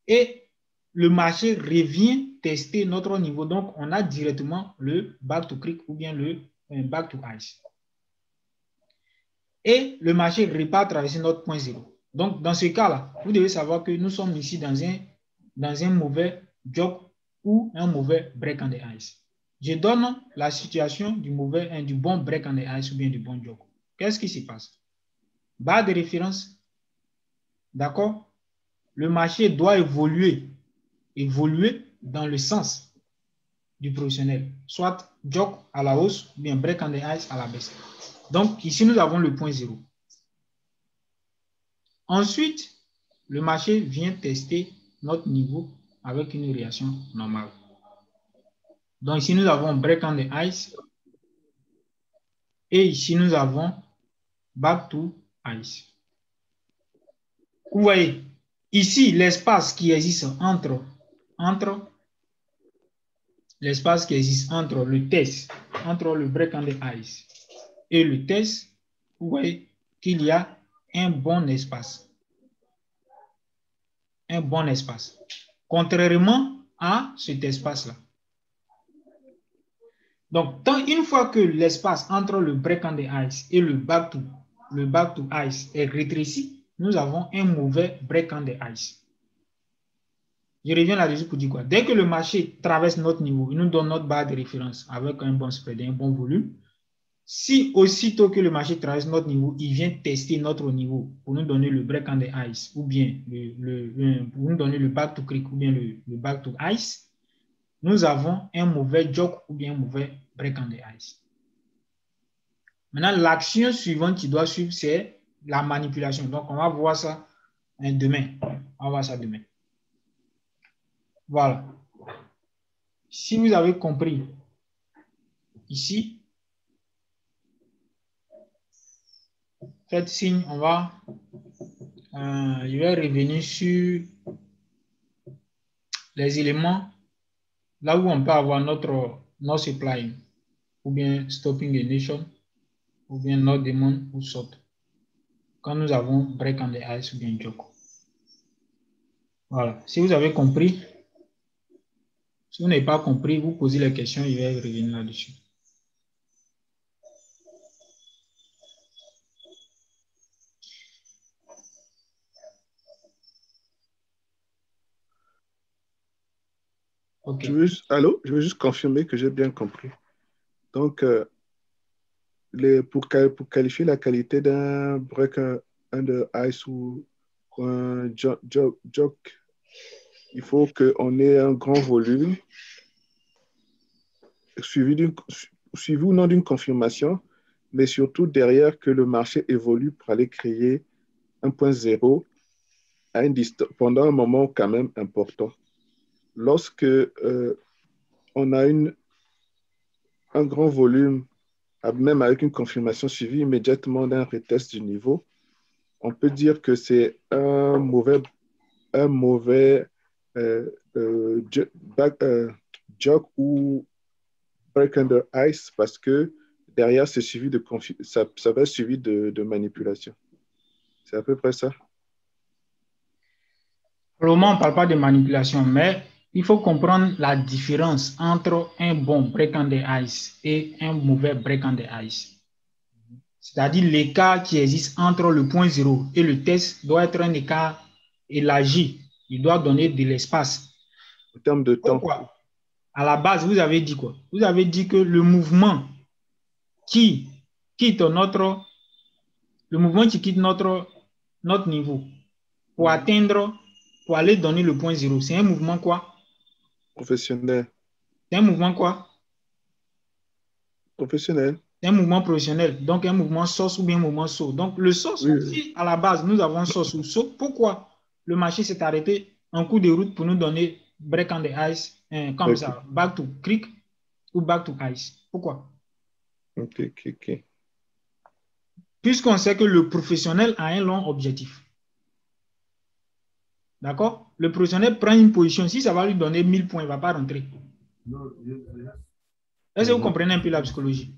Speaker 1: et le marché revient tester notre niveau. Donc, on a directement le back to click ou bien le back to ice. Et le marché repart traverser notre point 0. Donc, dans ce cas-là, vous devez savoir que nous sommes ici dans un mauvais jog ou un mauvais break on the ice. Je donne la situation du bon break on the ice ou bien du bon jog. Qu'est-ce qui se passe? Barre de référence, d'accord? Le marché doit évoluer dans le sens du professionnel, soit jog à la hausse ou bien break on the ice à la baisse. Donc, ici, nous avons le point 0. Ensuite, le marché vient tester notre niveau avec une réaction normale. Donc, ici, nous avons break on the ice. Et ici, nous avons back to ice. Vous voyez, ici, l'espace qui existe entre l'espace qui existe entre le test, entre le break on the ice et le test, vous voyez qu'il y a un bon espace. Un bon espace. Contrairement à cet espace-là. Donc, une fois que l'espace entre le break on the ice et le back to ice est rétréci, nous avons un mauvais break on the ice. Je reviens là-dessus pour dire quoi? Dès que le marché traverse notre niveau, il nous donne notre barre de référence avec un bon spread et un bon volume. Si aussitôt que le marché traverse notre niveau, il vient tester notre niveau pour nous donner le break on the ice ou bien pour nous donner le back to click ou bien le back to ice, nous avons un mauvais jog ou bien un mauvais break on the ice. Maintenant, l'action suivante qui doit suivre, c'est la manipulation. Donc, on va voir ça demain. On va voir ça demain. Voilà. Si vous avez compris ici. Faites signe, on va... je vais revenir sur les éléments là où on peut avoir notre no supply ou bien stopping ignition ou bien no demon ou sort. Quand nous avons break on the ice ou bien joke. Voilà. Si vous avez compris, si vous n'avez pas compris, vous posez les questions, je vais revenir là-dessus.
Speaker 3: Okay. Je veux juste confirmer que j'ai bien compris. Donc, pour qualifier la qualité d'un break under ice ou un joke, il faut qu'on ait un grand volume suivi ou non d'une confirmation, mais surtout derrière que le marché évolue pour aller créer un point zéro pendant un moment quand même important. Lorsque on a un grand volume, même avec une confirmation suivie immédiatement d'un retest du niveau, on peut dire que c'est un mauvais joke ou break under ice parce que derrière, c'est suivi ça va être suivi de manipulation. C'est à peu près ça.
Speaker 1: Pour le moment, on ne parle pas de manipulation, mais il faut comprendre la différence entre un bon break on the ice et un mauvais break on the ice. C'est-à-dire l'écart qui existe entre le point zéro et le test doit être un écart élargi. Il doit donner de l'espace.
Speaker 3: En termes de temps.
Speaker 1: Pourquoi? À la base, vous avez dit quoi? Vous avez dit que le mouvement qui quitte notre niveau pour atteindre, pour aller donner le point zéro, c'est un mouvement quoi?
Speaker 3: Professionnel.
Speaker 1: C'est un mouvement quoi?
Speaker 3: Professionnel.
Speaker 1: C'est un mouvement professionnel, donc un mouvement source ou bien un mouvement saut. Donc le source, oui. Si à la base nous avons source ou saut, pourquoi le marché s'est arrêté en cours de route pour nous donner break on the ice, comme ça, back to creek ou back to ice? Pourquoi?
Speaker 3: Ok.
Speaker 1: Puisqu'on sait que le professionnel a un long objectif. D'accord? Le professionnel prend une position, si ça va lui donner 1000 points, il ne va pas rentrer. Est-ce que vous comprenez un peu la psychologie?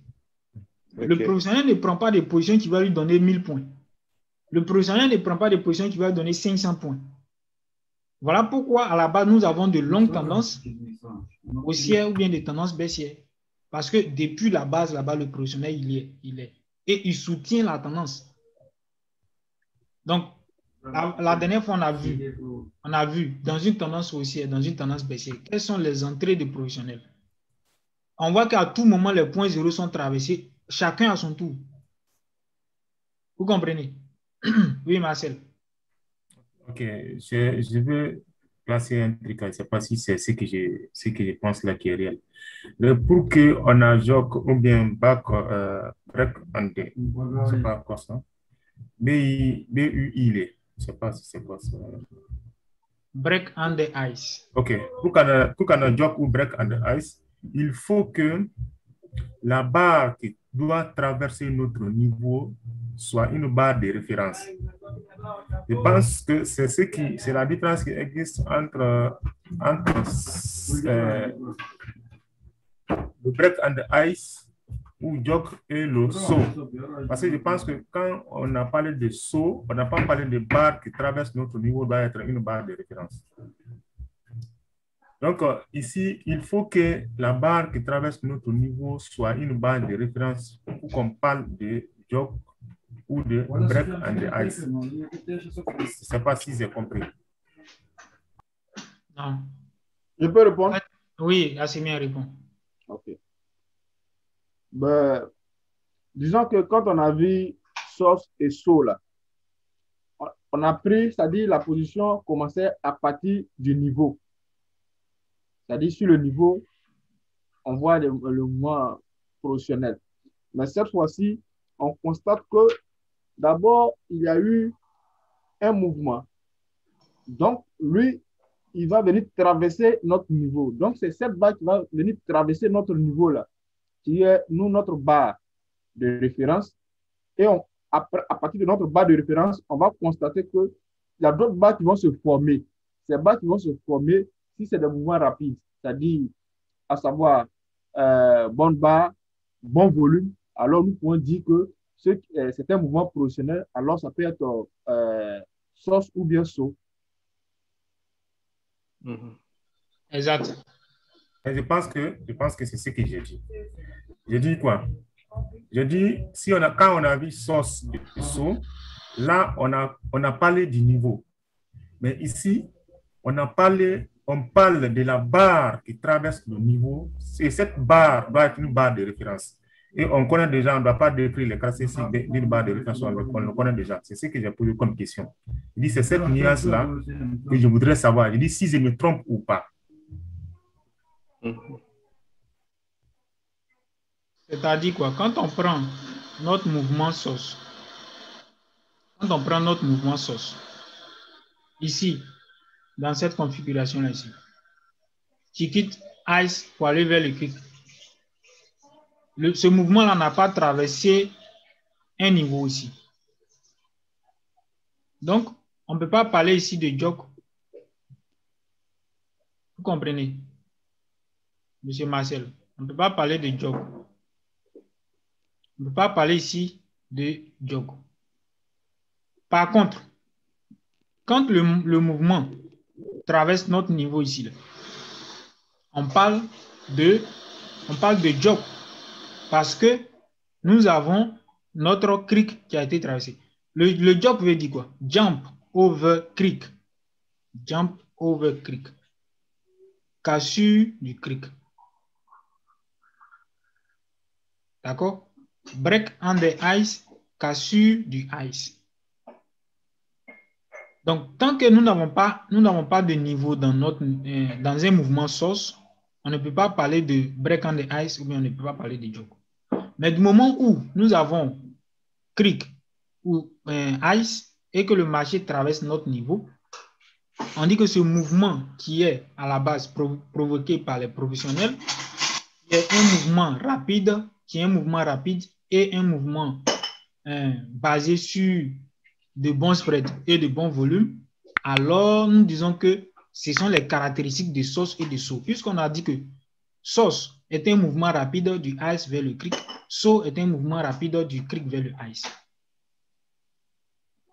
Speaker 1: Okay. Le professionnel ne prend pas des positions qui vont lui donner 1000 points. Le professionnel ne prend pas des positions qui vont lui donner 500 points. Voilà pourquoi, à la base, nous avons de longues tendances haussières ou bien des tendances baissières. Parce que depuis la base, là-bas, le professionnel, il est. Et il soutient la tendance. Donc, la dernière fois, on a vu dans une tendance haussière, dans une tendance baissière, quelles sont les entrées des professionnels. On voit qu'à tout moment, les points zéro sont traversés, chacun à son tour. Vous comprenez? Oui, Marcel.
Speaker 4: Ok, je veux placer un truc, je ne sais pas si c'est ce que je pense là qui est réel. Pour qu'on a joke ou bien back break on the, je ne sais pas quoi ça. B-U-I-L, je ne sais pas si c'est quoi ça.
Speaker 1: Break on the ice.
Speaker 4: Ok, pour qu'on a joke ou break on the ice, il faut que la barre qui doit traverser notre niveau soit une barre de référence. Je pense que c'est la différence qui existe entre le break on the ice ou joke et le saut. Parce que je pense que quand on a parlé de saut, on n'a pas parlé de barre qui traverse notre niveau, doit être une barre de référence. Donc, ici, il faut que la barre qui traverse notre niveau soit une barre de référence pour qu'on parle de joke ou de break on the ice. Je ne sais pas si j'ai compris.
Speaker 1: Non.
Speaker 2: Je peux répondre?
Speaker 1: Oui, Assimia répond.
Speaker 2: Ok. Ben, disons que quand on a vu source et saut là, on a pris, c'est-à-dire la position commençait à partir du niveau. C'est-à-dire sur le niveau, on voit le mouvement professionnel. Mais cette fois-ci, on constate que d'abord, il y a eu un mouvement. Donc, lui, il va venir traverser notre niveau. Donc, c'est cette barre qui va venir traverser notre niveau là. qui est notre barre de référence. Et à partir de notre barre de référence, on va constater qu'il y a d'autres barres qui vont se former. Ces barres qui vont se former si c'est des mouvements rapides, c'est-à-dire, à savoir, bonne barre, bon volume, alors nous pouvons dire que c'est un mouvement professionnel, alors ça peut être SOS ou bien saut.
Speaker 1: Exact.
Speaker 4: Et je pense que c'est ce que j'ai dit. J'ai dit quoi? J'ai dit, quand on a vu SOS et saut, là, on a parlé du niveau. Mais ici, on parle de la barre qui traverse le niveau. Et cette barre doit être une barre de référence. Et on connaît déjà, on ne doit pas décrire les caractéristiques d'une barre de référence, on le connaît déjà. C'est ce que j'ai posé comme question. Je dis, c'est cette nuance-là que je voudrais savoir. Je dis, si je me trompe ou pas.
Speaker 1: C'est-à-dire quoi? Quand on prend notre mouvement SOS, ici, dans cette configuration-là ici, tu quittes ICE pour aller vers le cric. Ce mouvement-là n'a pas traversé un niveau ici. Donc, on ne peut pas parler ici de jog. Vous comprenez, Monsieur Marcel? On ne peut pas parler de jog. On ne peut pas parler ici de jog. Par contre, quand le mouvement traverse notre niveau ici, là, on parle de jog parce que nous avons notre cric qui a été traversé. Le jog veut dire quoi? Jump over cric. Jump over cric. Cassure du cric. D'accord? Break on the ice, cassure du ice. Donc, tant que nous n'avons pas de niveau dans un mouvement SOS, on ne peut pas parler de break on the ice ou bien on ne peut pas parler de jog. Mais du moment où nous avons cric ou ice et que le marché traverse notre niveau, on dit que ce mouvement qui est à la base provoqué par les professionnels est un mouvement rapide, et un mouvement basé sur de bons spreads et de bons volumes, alors nous disons que ce sont les caractéristiques de SOS et de saut. Puisqu'on a dit que SOS est un mouvement rapide du ice vers le cric, saut est un mouvement rapide du cric vers le ice.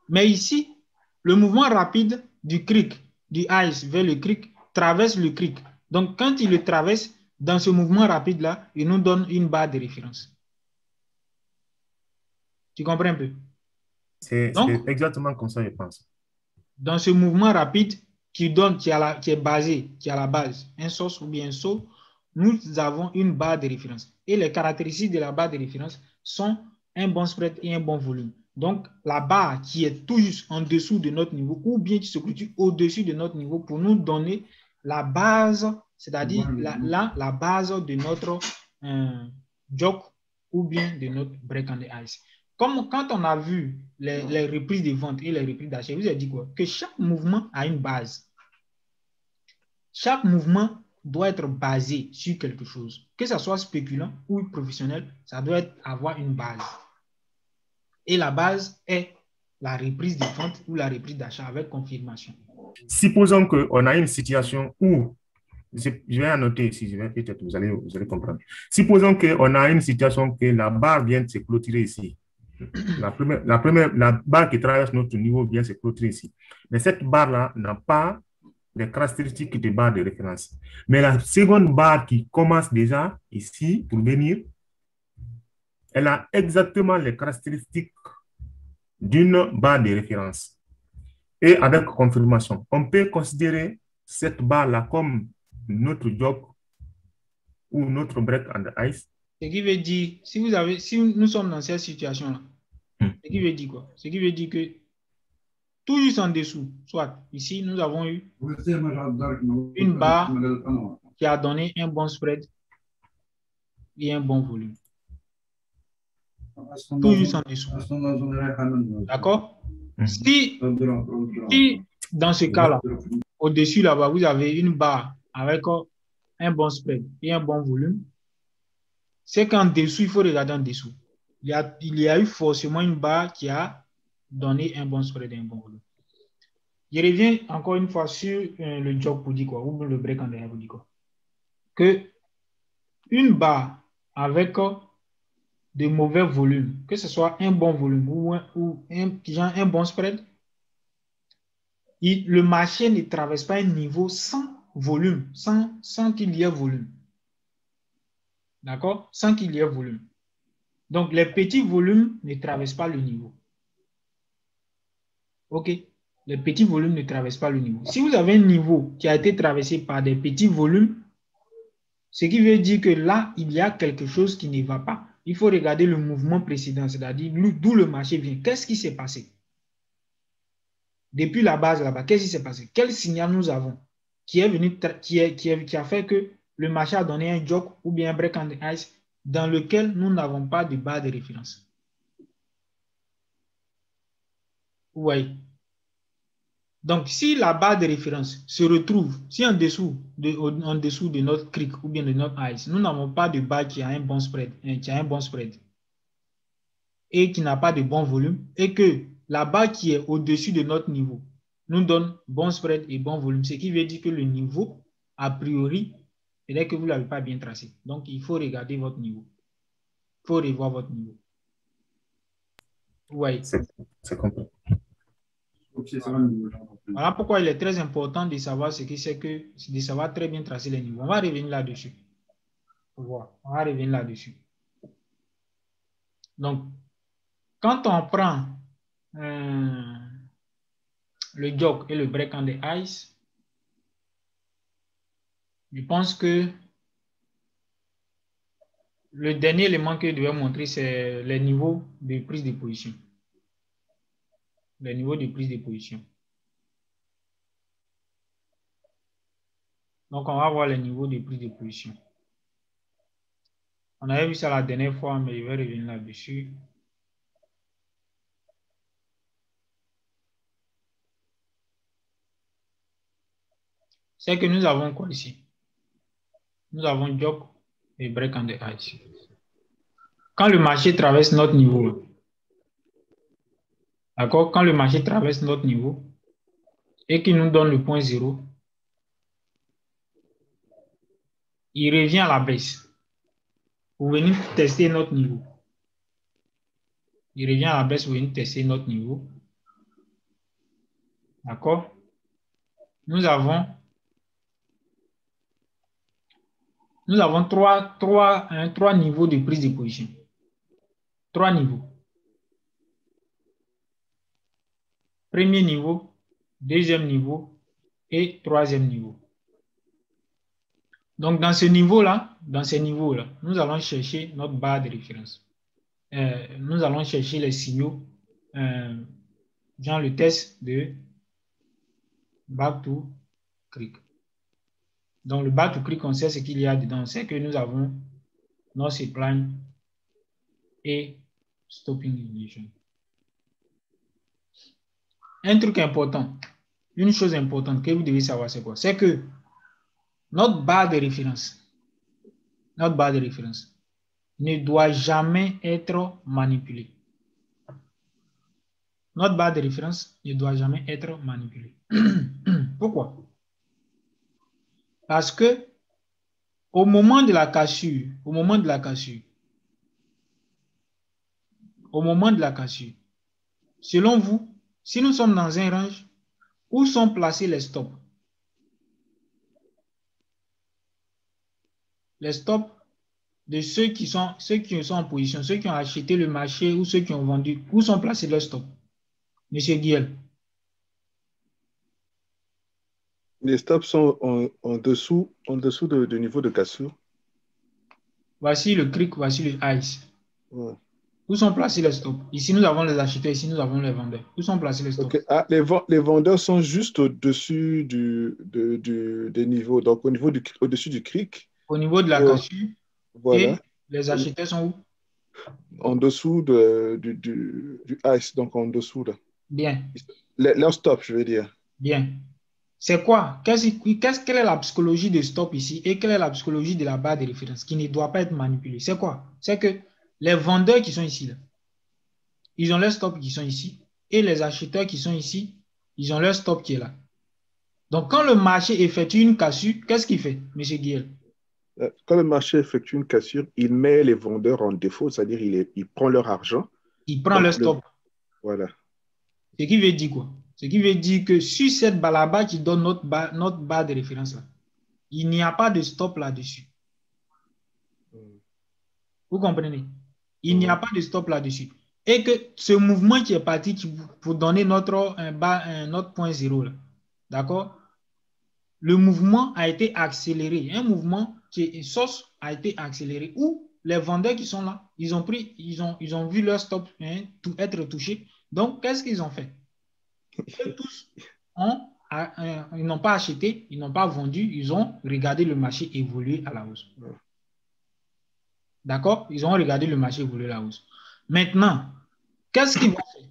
Speaker 1: Mais ici, le mouvement rapide du cric, du ice vers le cric, traverse le cric. Donc, quand il le traverse, dans ce mouvement rapide-là, il nous donne une barre de référence. Tu comprends un peu?
Speaker 4: C'est exactement comme ça, je pense.
Speaker 1: Dans ce mouvement rapide qui est basé, qui a la base, un SOS ou bien un saut, nous avons une barre de référence. Et les caractéristiques de la barre de référence sont un bon spread et un bon volume. Donc, la barre qui est tout juste en dessous de notre niveau ou bien qui se clôture au-dessus de notre niveau pour nous donner la base, c'est-à-dire la base de notre jog ou bien de notre break on the ice. Comme quand on a vu les reprises de vente et les reprises d'achat, je vous ai dit quoi? Que chaque mouvement a une base. Chaque mouvement doit être basé sur quelque chose. Que ce soit spéculant ou professionnel, ça doit avoir une base. Et la base est la reprise de vente ou la reprise d'achat avec confirmation.
Speaker 4: Supposons qu'on a une situation où, je vais annoter ici, peut-être vous allez comprendre. Supposons qu'on a une situation que la barre vient de se clôturer ici. La barre qui traverse notre niveau vient se clôturer ici. Mais cette barre-là n'a pas les caractéristiques de barre de référence. Mais la seconde barre qui commence déjà ici pour venir, elle a exactement les caractéristiques d'une barre de référence. Et avec confirmation, on peut considérer cette barre-là comme notre jog ou notre break on the ice.
Speaker 1: Ce qui veut dire, si nous sommes dans cette situation-là, ce qui veut dire quoi? Ce qui veut dire que tout juste en dessous, soit ici, nous avons eu une barre qui a donné un bon spread et un bon volume. Tout juste en dessous. D'accord? Si dans ce cas-là, au-dessus là-bas, vous avez une barre avec un bon spread et un bon volume, c'est qu'en dessous, il faut regarder en dessous. Il y a eu forcément une barre qui a donné un bon spread et un bon volume. Je reviens encore une fois sur le job pour dire quoi, ou le break en derrière pour dire quoi. Que une barre avec de mauvais volumes, que ce soit un bon volume ou un bon spread, le marché ne traverse pas un niveau sans volume, sans qu'il y ait volume. D'accord? Sans qu'il y ait volume. Donc, les petits volumes ne traversent pas le niveau. OK? Les petits volumes ne traversent pas le niveau. Si vous avez un niveau qui a été traversé par des petits volumes, ce qui veut dire que là, il y a quelque chose qui ne va pas. Il faut regarder le mouvement précédent, c'est-à-dire d'où le marché vient. Qu'est-ce qui s'est passé? Depuis la base là-bas, qu'est-ce qui s'est passé? Quel signal nous avons qui a fait que le marché a donné un job ou bien un break on the ice dans lequel nous n'avons pas de barre de référence? Oui. Donc, si la barre de référence se retrouve, si en dessous de notre cric ou bien de notre ice, nous n'avons pas de barre qui a un bon spread, et qui n'a pas de bon volume, et que la barre qui est au-dessus de notre niveau nous donne bon spread et bon volume, ce qui veut dire que le niveau, a priori, c'est que vous ne l'avez pas bien tracé. Donc, il faut regarder votre niveau. Il faut revoir votre niveau. Oui.
Speaker 4: C'est compris.
Speaker 1: Voilà pourquoi il est très important de savoir ce que c'est que de savoir très bien tracer les niveaux. On va revenir là-dessus. On va revenir là-dessus. Donc, quand on prend le jog et le break on the ice, je pense que le dernier élément que je devais montrer, c'est les niveaux de prise de position. Les niveaux de prise de position. Donc, on va voir les niveaux de prise de position. On avait vu ça la dernière fois, mais je vais revenir là-dessus. C'est que nous avons quoi ici? Nous avons job et break on the ice. Quand le marché traverse notre niveau, d'accord? Quand le marché traverse notre niveau et qu'il nous donne le point 0, il revient à la baisse pour venir tester notre niveau. Il revient à la baisse pour venir tester notre niveau. D'accord? Nous avons trois niveaux de prise de position. 3 niveaux. Premier niveau, deuxième niveau et troisième niveau. Donc, dans ces niveaux-là, nous allons chercher notre barre de référence. Nous allons chercher les signaux, genre le test de back to cric. Donc, le back to cric, on sait ce qu'il y a dedans. C'est que nous avons nos supply et stopping ignition. Un truc important, une chose importante que vous devez savoir, c'est quoi? C'est que notre barre de référence ne doit jamais être manipulée. Notre barre de référence ne doit jamais être manipulée. Pourquoi? Parce que au moment de la cassure, selon vous, si nous sommes dans un range, où sont placés les stops? Les stops de ceux qui sont en position, ceux qui ont acheté le marché ou ceux qui ont vendu, où sont placés leurs stops? Monsieur Guiel.
Speaker 3: Les stops sont en dessous du niveau de cassure.
Speaker 1: Voici le cric, voici le ice.
Speaker 3: Ouais.
Speaker 1: Où sont placés les stops? Ici, nous avons les acheteurs, ici, nous avons les vendeurs. Où sont placés les stops?
Speaker 3: Okay. Ah, les vendeurs sont juste au-dessus des niveaux, donc au-dessus du cric.
Speaker 1: Au niveau de la cassure.
Speaker 3: Voilà.
Speaker 1: Et les acheteurs sont où?
Speaker 3: En dessous du ice, donc en dessous là.
Speaker 1: Bien.
Speaker 3: Leur stop, je veux dire.
Speaker 1: Bien. C'est quoi? Quelle est la psychologie de stop ici et quelle est la psychologie de la barre de référence qui ne doit pas être manipulée? C'est quoi? C'est que les vendeurs qui sont ici, là, ils ont leur stop qui sont ici et les acheteurs qui sont ici, ils ont leur stop qui est là. Donc, quand le marché effectue une cassure, qu'est-ce qu'il fait, M. Guillaume?
Speaker 3: Quand le marché effectue une cassure, il met les vendeurs en défaut, c'est-à-dire il prend leur argent.
Speaker 1: Il prend leur stop.
Speaker 3: Voilà.
Speaker 1: Ce qui veut dire quoi? Ce qui veut dire que sur cette barre là-bas qui donne notre barre de référence là, il n'y a pas de stop là-dessus. Vous comprenez? Il n'y a pas de stop là-dessus. Et que ce mouvement qui est parti pour donner notre point zéro, d'accord? Le mouvement a été accéléré. Un mouvement qui est source a été accéléré. Ou les vendeurs qui sont là, ils ont vu leur stop être touché. Donc, qu'est-ce qu'ils ont fait? Eux tous ils n'ont pas acheté, ils n'ont pas vendu, ils ont regardé le marché évoluer à la hausse. D'accord? Ils ont regardé le marché évoluer à la hausse. Maintenant, qu'est-ce qu'ils vont faire?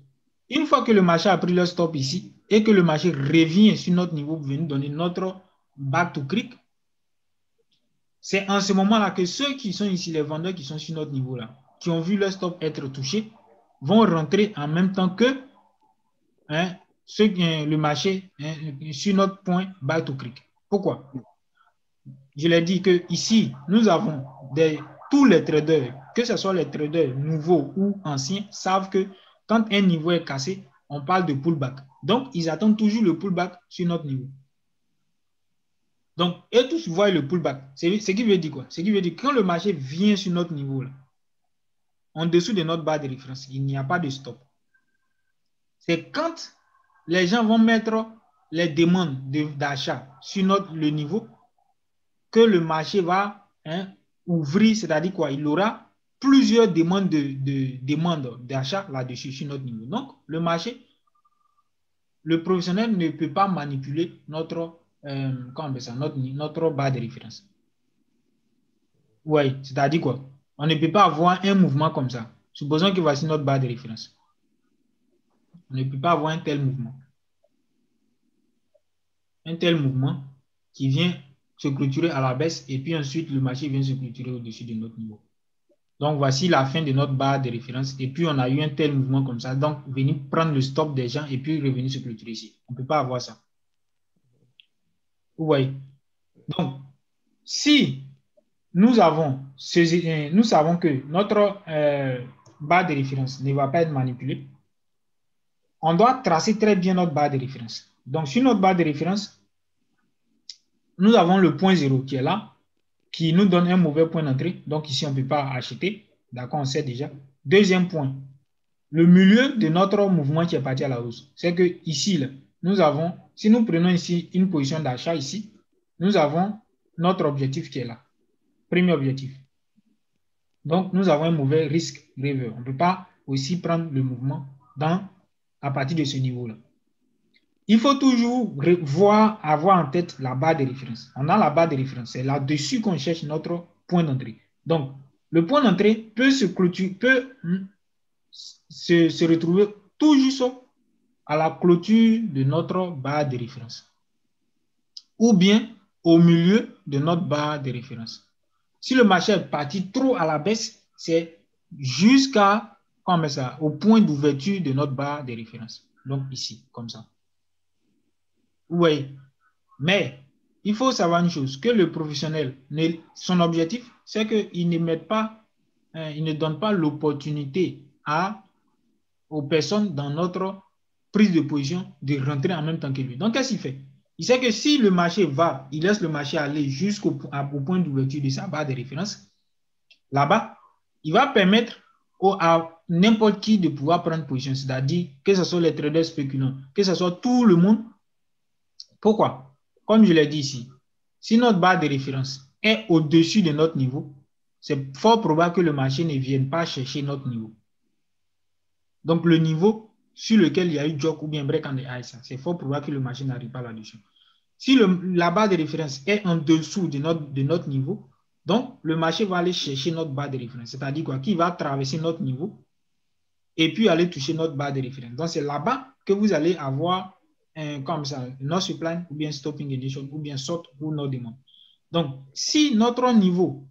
Speaker 1: Une fois que le marché a pris leur stop ici et que le marché revient sur notre niveau pour venir donner notre back to cric, c'est en ce moment-là que ceux qui sont ici, les vendeurs qui sont sur notre niveau-là, qui ont vu leur stop être touché, vont rentrer en même temps que le marché sur notre point back to cric. Pourquoi? Je l'ai dit que ici, nous avons tous les traders, que ce soit les traders nouveaux ou anciens, savent que quand un niveau est cassé, on parle de pullback. Donc, ils attendent toujours le pullback sur notre niveau. Donc, eux tous voient le pullback. Ce qui veut dire quoi? Ce qui veut dire que quand le marché vient sur notre niveau, là, en dessous de notre barre de référence, il n'y a pas de stop. C'est quand les gens vont mettre les demandes d'achat sur le niveau que le marché va ouvrir, c'est-à-dire quoi? Il aura plusieurs demandes d'achat là-dessus sur notre niveau. Donc, le marché, le professionnel ne peut pas manipuler notre barre de référence. Oui, c'est-à-dire quoi? On ne peut pas avoir un mouvement comme ça. Supposons que voici notre barre de référence. On ne peut pas avoir un tel mouvement. Un tel mouvement qui vient se clôturer à la baisse et puis ensuite le marché vient se clôturer au-dessus de notre niveau. Donc, voici la fin de notre barre de référence. Et puis, on a eu un tel mouvement comme ça. Donc, venir prendre le stop des gens et puis revenir se clôturer ici. On ne peut pas avoir ça. Vous voyez? Donc, si nous savons que notre barre de référence ne va pas être manipulée, on doit tracer très bien notre barre de référence. Donc, sur notre barre de référence, nous avons le point 0 qui est là, qui nous donne un mauvais point d'entrée. Donc, ici, on ne peut pas acheter. D'accord, on sait déjà. Deuxième point, le milieu de notre mouvement qui est parti à la hausse. C'est que ici, là, nous avons, si nous prenons ici une position d'achat ici, nous avons notre objectif qui est là. Premier objectif. Donc, nous avons un mauvais risque rêveur. On ne peut pas aussi prendre le mouvement à partir de ce niveau-là. Il faut toujours avoir en tête la barre de référence. On a la barre de référence. C'est là-dessus qu'on cherche notre point d'entrée. Donc, le point d'entrée peut se retrouver tout juste à la clôture de notre barre de référence. Ou bien au milieu de notre barre de référence. Si le marché est parti trop à la baisse, c'est jusqu'à au point d'ouverture de notre barre de référence. Donc ici, comme ça. Oui, mais il faut savoir une chose, que le professionnel, son objectif, c'est qu'il ne donne pas l'opportunité aux personnes dans notre prise de position de rentrer en même temps que lui. Donc, qu'est-ce qu'il fait? Il sait que si le marché va, il laisse le marché aller jusqu'au point d'ouverture de sa barre de référence, là-bas, il va permettre à n'importe qui de pouvoir prendre position, c'est-à-dire que ce soit les traders spéculants, que ce soit tout le monde. Pourquoi? Comme je l'ai dit ici, si notre barre de référence est au-dessus de notre niveau, c'est fort probable que le marché ne vienne pas chercher notre niveau. Donc, le niveau sur lequel il y a eu joke ou bien break on the ice, c'est fort probable que le marché n'arrive pas là-dessus. Si la barre de référence est en dessous de notre niveau, donc le marché va aller chercher notre barre de référence. C'est-à-dire quoi? Qu'il va traverser notre niveau et puis aller toucher notre barre de référence. Donc, c'est là-bas que vous allez avoir comme ça, no supply, ou bien stopping edition, ou bien sort ou no demand. Donc, si notre niveau,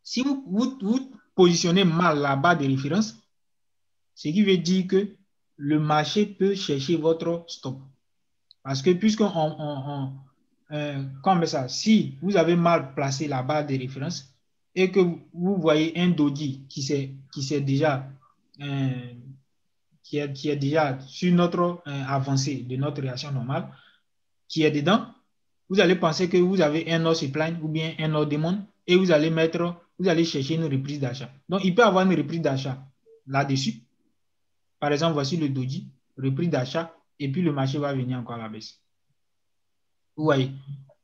Speaker 1: si vous positionnez mal la barre de référence, ce qui veut dire que le marché peut chercher votre stop. Parce que comme ça, si vous avez mal placé la barre de référence et que vous voyez un doji qui est déjà sur notre avancée de notre réaction normale, qui est dedans, vous allez penser que vous avez un no supply ou bien un no demand et vous allez chercher une reprise d'achat. Donc, il peut y avoir une reprise d'achat là-dessus. Par exemple, voici le doji, reprise d'achat, et puis le marché va venir encore à la baisse. Vous voyez.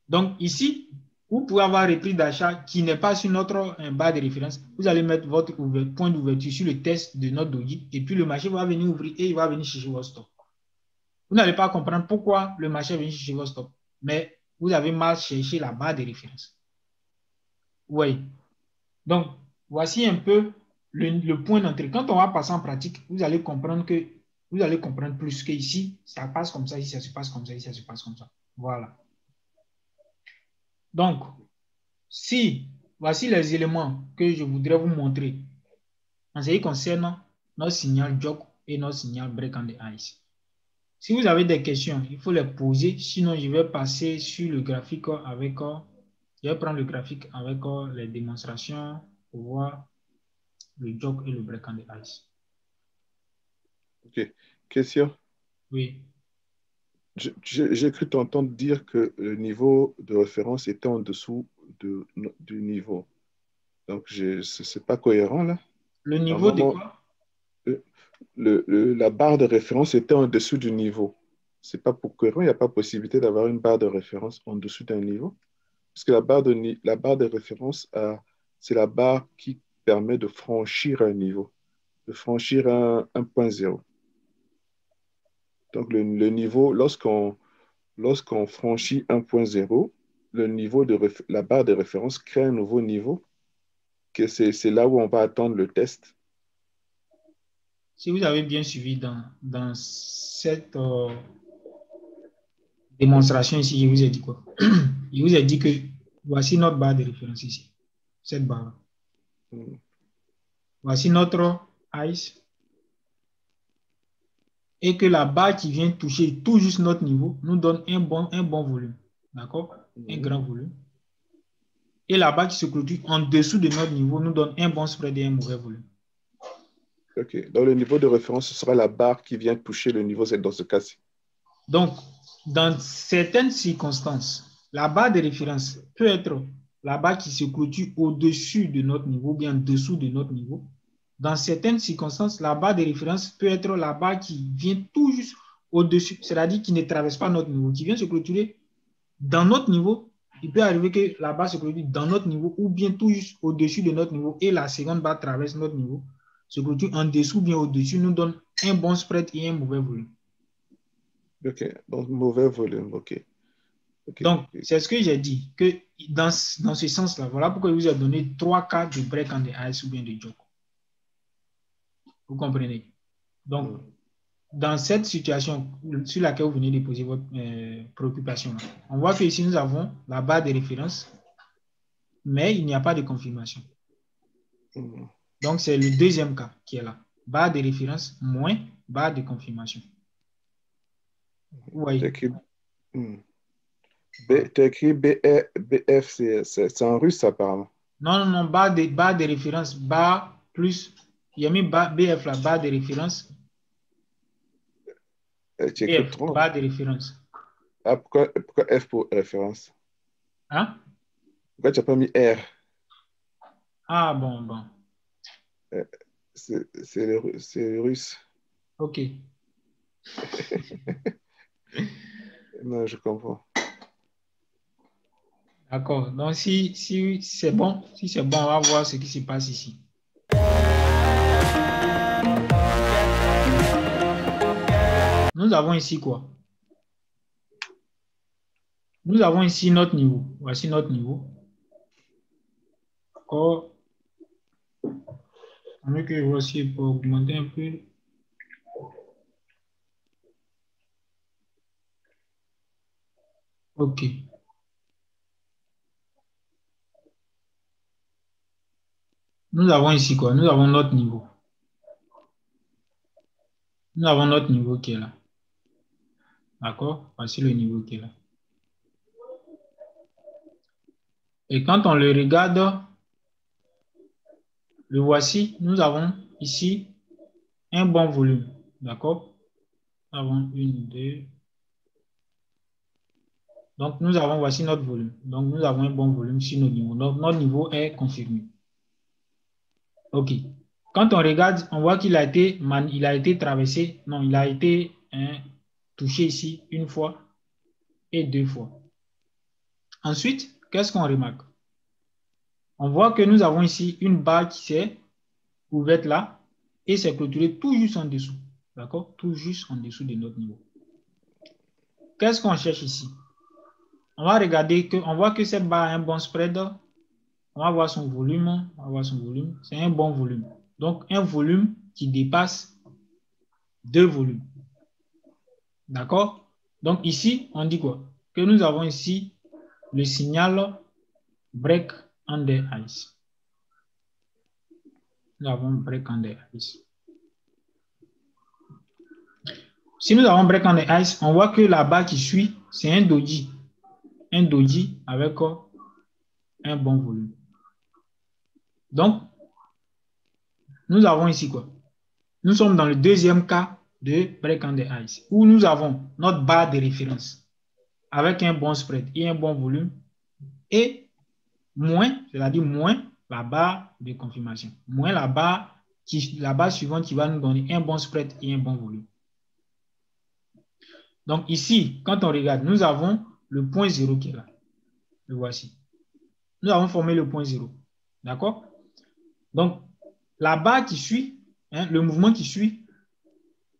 Speaker 1: Donc, ici, vous pouvez avoir repris d'achat qui n'est pas sur notre barre de référence. Vous allez mettre votre point d'ouverture sur le test de notre doji et puis le marché va venir ouvrir et il va venir chercher votre stop. Vous n'allez pas comprendre pourquoi le marché vient chercher votre stop, mais vous avez mal cherché la barre de référence. Oui. Donc, voici un peu le point d'entrée. Quand on va passer en pratique, vous allez comprendre plus qu'ici, ça passe comme ça, ici, ça se passe comme ça, ici, ça se passe comme ça. Voilà. Donc, voici les éléments que je voudrais vous montrer en ce qui concerne notre signal jog et notre signal break on the ice. Si vous avez des questions, il faut les poser. Sinon, je vais passer sur le graphique avec... Je vais prendre le graphique avec les démonstrations pour voir le jog et le break on the ice.
Speaker 3: OK. Question?
Speaker 1: Oui.
Speaker 3: J'ai cru t'entendre dire que le niveau de référence était en dessous du niveau. Donc, ce n'est pas cohérent là.
Speaker 1: Le niveau de quoi?
Speaker 3: La barre de référence était en dessous du niveau. C'est pas pour cohérent, il n'y a pas possibilité d'avoir une barre de référence en dessous d'un niveau. Parce que la barre de référence, c'est la barre qui permet de franchir un niveau, de franchir un point zéro. Donc, le niveau, lorsqu'on franchit 1.0, le niveau la barre de référence crée un nouveau niveau, que c'est là où on va attendre le test.
Speaker 1: Si vous avez bien suivi dans cette démonstration ici, je vous ai dit quoi? Je vous ai dit que voici notre barre de référence ici, cette barre. Voici notre ICE. Et que la barre qui vient toucher tout juste notre niveau nous donne un bon volume. D'accord? Un grand volume. Et la barre qui se clôture en dessous de notre niveau nous donne un bon spread et un mauvais volume.
Speaker 3: OK. Donc, le niveau de référence, ce sera la barre qui vient toucher le niveau Z dans ce cas-ci.
Speaker 1: Donc, dans certaines circonstances, la barre de référence peut être la barre qui se clôture au-dessus de notre niveau ou bien en dessous de notre niveau. Dans certaines circonstances, la barre de référence peut être la barre qui vient tout juste au-dessus, c'est-à-dire qui ne traverse pas notre niveau, qui vient se clôturer dans notre niveau. Il peut arriver que la barre se clôture dans notre niveau ou bien tout juste au-dessus de notre niveau et la seconde barre traverse notre niveau, se clôture en dessous ou bien au-dessus, nous donne un bon spread et un mauvais volume.
Speaker 3: OK. Donc, mauvais volume. OK.
Speaker 1: Donc, c'est ce que j'ai dit, que dans ce sens-là, voilà pourquoi je vous ai donné 3 cas de break on the ice ou bien de jog. Vous comprenez? Donc, dans cette situation sur laquelle vous venez de poser votre préoccupation, on voit que ici, nous avons la barre de référence, mais il n'y a pas de confirmation. Donc, c'est le deuxième cas qui est là. Barre de référence moins barre de confirmation. Oui.
Speaker 3: Tu as écrit BF, c'est en russe apparemment.
Speaker 1: Non, barre de référence, barre plus, il y a mis BF là, barre de référence. BF, barre de référence.
Speaker 3: Ah, pourquoi F pour référence?
Speaker 1: Hein?
Speaker 3: Pourquoi tu n'as pas mis R?
Speaker 1: Ah, bon.
Speaker 3: C'est russe.
Speaker 1: OK.
Speaker 3: Non, je comprends.
Speaker 1: D'accord. Donc, si c'est bon, on va voir ce qui se passe ici. Nous avons ici quoi? Nous avons ici notre niveau. Voici notre niveau. D'accord. On que voici pour augmenter un peu. OK. Nous avons ici quoi? Nous avons notre niveau. Nous avons notre niveau qui est là. D'accord? Voici le niveau qui est là. Et quand on le regarde, le voici, nous avons ici un bon volume. D'accord? Nous avons une, deux. Donc, nous avons, voici notre volume. Donc, nous avons un bon volume sur notre niveau. Donc, notre niveau est confirmé. OK. Quand on regarde, on voit qu'il a été traversé. Non, il a été touché ici une fois et deux fois. Ensuite, qu'est-ce qu'on remarque? On voit que nous avons ici une barre qui s'est ouverte là et s'est clôturée tout juste en dessous. D'accord? Tout juste en dessous de notre niveau. Qu'est-ce qu'on cherche ici? On va regarder que, on voit que cette barre a un bon spread. On va voir son volume. On va voir son volume. C'est un bon volume. Donc, un volume qui dépasse deux volumes. D'accord? Donc, ici, on dit quoi? Que nous avons ici le signal break under ice. Nous avons break under ice. Si nous avons break under ice, on voit que la barre qui suit, c'est un doji. Un doji avec un bon volume. Donc, nous avons ici quoi? Nous sommes dans le deuxième cas de break under ice, où nous avons notre barre de référence avec un bon spread et un bon volume, et moins, c'est-à-dire moins la barre de confirmation, moins la barre suivante qui va nous donner un bon spread et un bon volume. Donc ici, quand on regarde, nous avons le point 0 qui est là. Le voici. Nous avons formé le point 0. D'accord? Donc, la barre qui suit, le mouvement qui suit,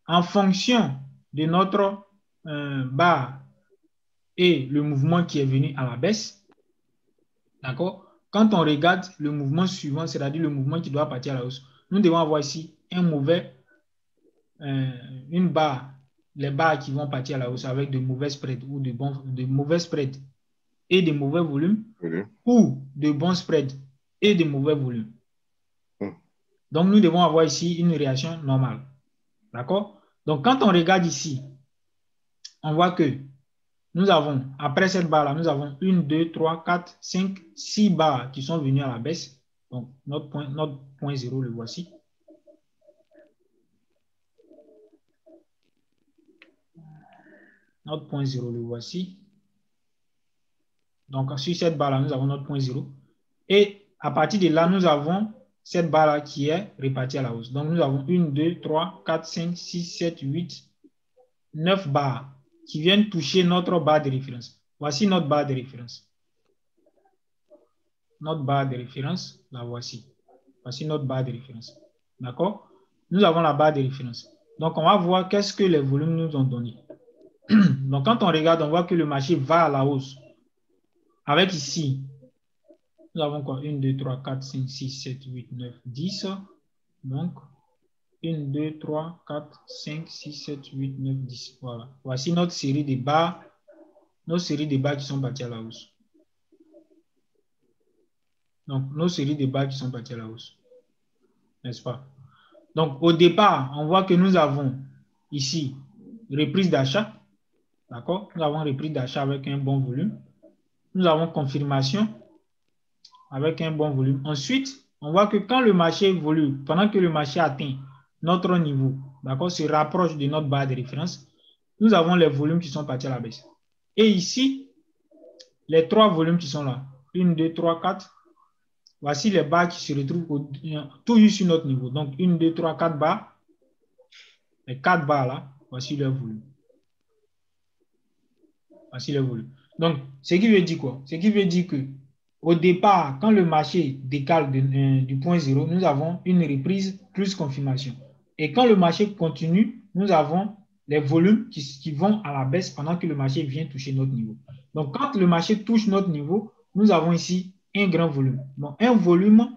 Speaker 1: en fonction de notre barre et le mouvement qui est venu à la baisse, d'accord? Quand on regarde le mouvement suivant, c'est-à-dire le mouvement qui doit partir à la hausse, nous devons avoir ici une barre, les barres qui vont partir à la hausse avec de mauvais spreads ou de mauvais spreads et de mauvais volumes, ou de bons spreads et de mauvais volumes. Donc, nous devons avoir ici une réaction normale. D'accord? Donc, quand on regarde ici, on voit que nous avons, après cette barre-là, nous avons 1, 2, 3, 4, 5, 6 barres qui sont venues à la baisse. Donc, notre point 0, le voici. Notre point 0, le voici. Donc, sur cette barre-là, nous avons notre point 0. Et à partir de là, nous avons cette barre-là qui est répartie à la hausse. Donc, nous avons 1, 2, 3, 4, 5, 6, 7, 8, 9 barres qui viennent toucher notre barre de référence. Voici notre barre de référence. Notre barre de référence, la voici. Voici notre barre de référence. D'accord? Nous avons la barre de référence. Donc, on va voir qu'est-ce que les volumes nous ont donné. Donc, quand on regarde, on voit que le marché va à la hausse. Avec ici, nous avons quoi? 1, 2, 3, 4, 5, 6, 7, 8, 9, 10. Donc, 1, 2, 3, 4, 5, 6, 7, 8, 9, 10. Voilà. Voici notre série de barres. Nos séries de barres qui sont parties à la hausse. Donc, nos séries de barres qui sont parties à la hausse. N'est-ce pas? Donc, au départ, on voit que nous avons ici reprise d'achat. D'accord? Nous avons reprise d'achat avec un bon volume. Nous avons confirmation avec un bon volume. Ensuite, on voit que quand le marché évolue, pendant que le marché atteint notre niveau, d'accord, se rapproche de notre barre de référence, nous avons les volumes qui sont partis à la baisse. Et ici, les trois volumes qui sont là, 1, 2, 3, 4, voici les barres qui se retrouvent tout juste sur notre niveau. Donc, 1, 2, 3, 4 barres. Les 4 barres là, voici leur volume. Voici le volume. Donc, ce qui veut dire quoi? Ce qui veut dire que au départ, quand le marché décale du point 0, nous avons une reprise plus confirmation. Et quand le marché continue, nous avons les volumes qui vont à la baisse pendant que le marché vient toucher notre niveau. Donc, quand le marché touche notre niveau, nous avons ici un grand volume. Donc, un volume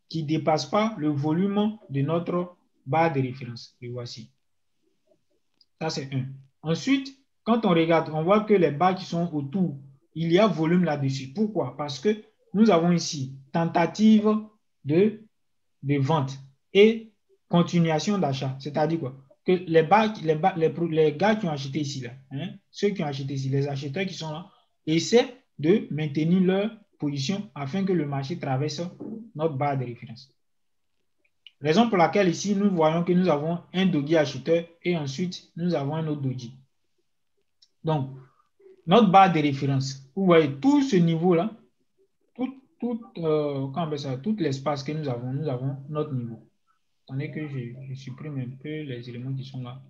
Speaker 1: qui ne dépasse pas le volume de notre barre de référence. Le voici. Ça, c'est 1. Ensuite, quand on regarde, on voit que les barres qui sont autour, il y a volume là-dessus. Pourquoi? Parce que nous avons ici tentative de vente et continuation d'achat. C'est-à-dire quoi? Que les gars qui ont acheté ici, là, hein, ceux qui ont acheté ici, les acheteurs qui sont là, essaient de maintenir leur position afin que le marché traverse notre barre de référence. Raison pour laquelle ici, nous voyons que nous avons un doji acheteur et ensuite, nous avons un autre doji. Donc, notre barre de référence, vous voyez tout ce niveau-là, tout l'espace que nous avons notre niveau. Attendez que je supprime un peu les éléments qui sont là.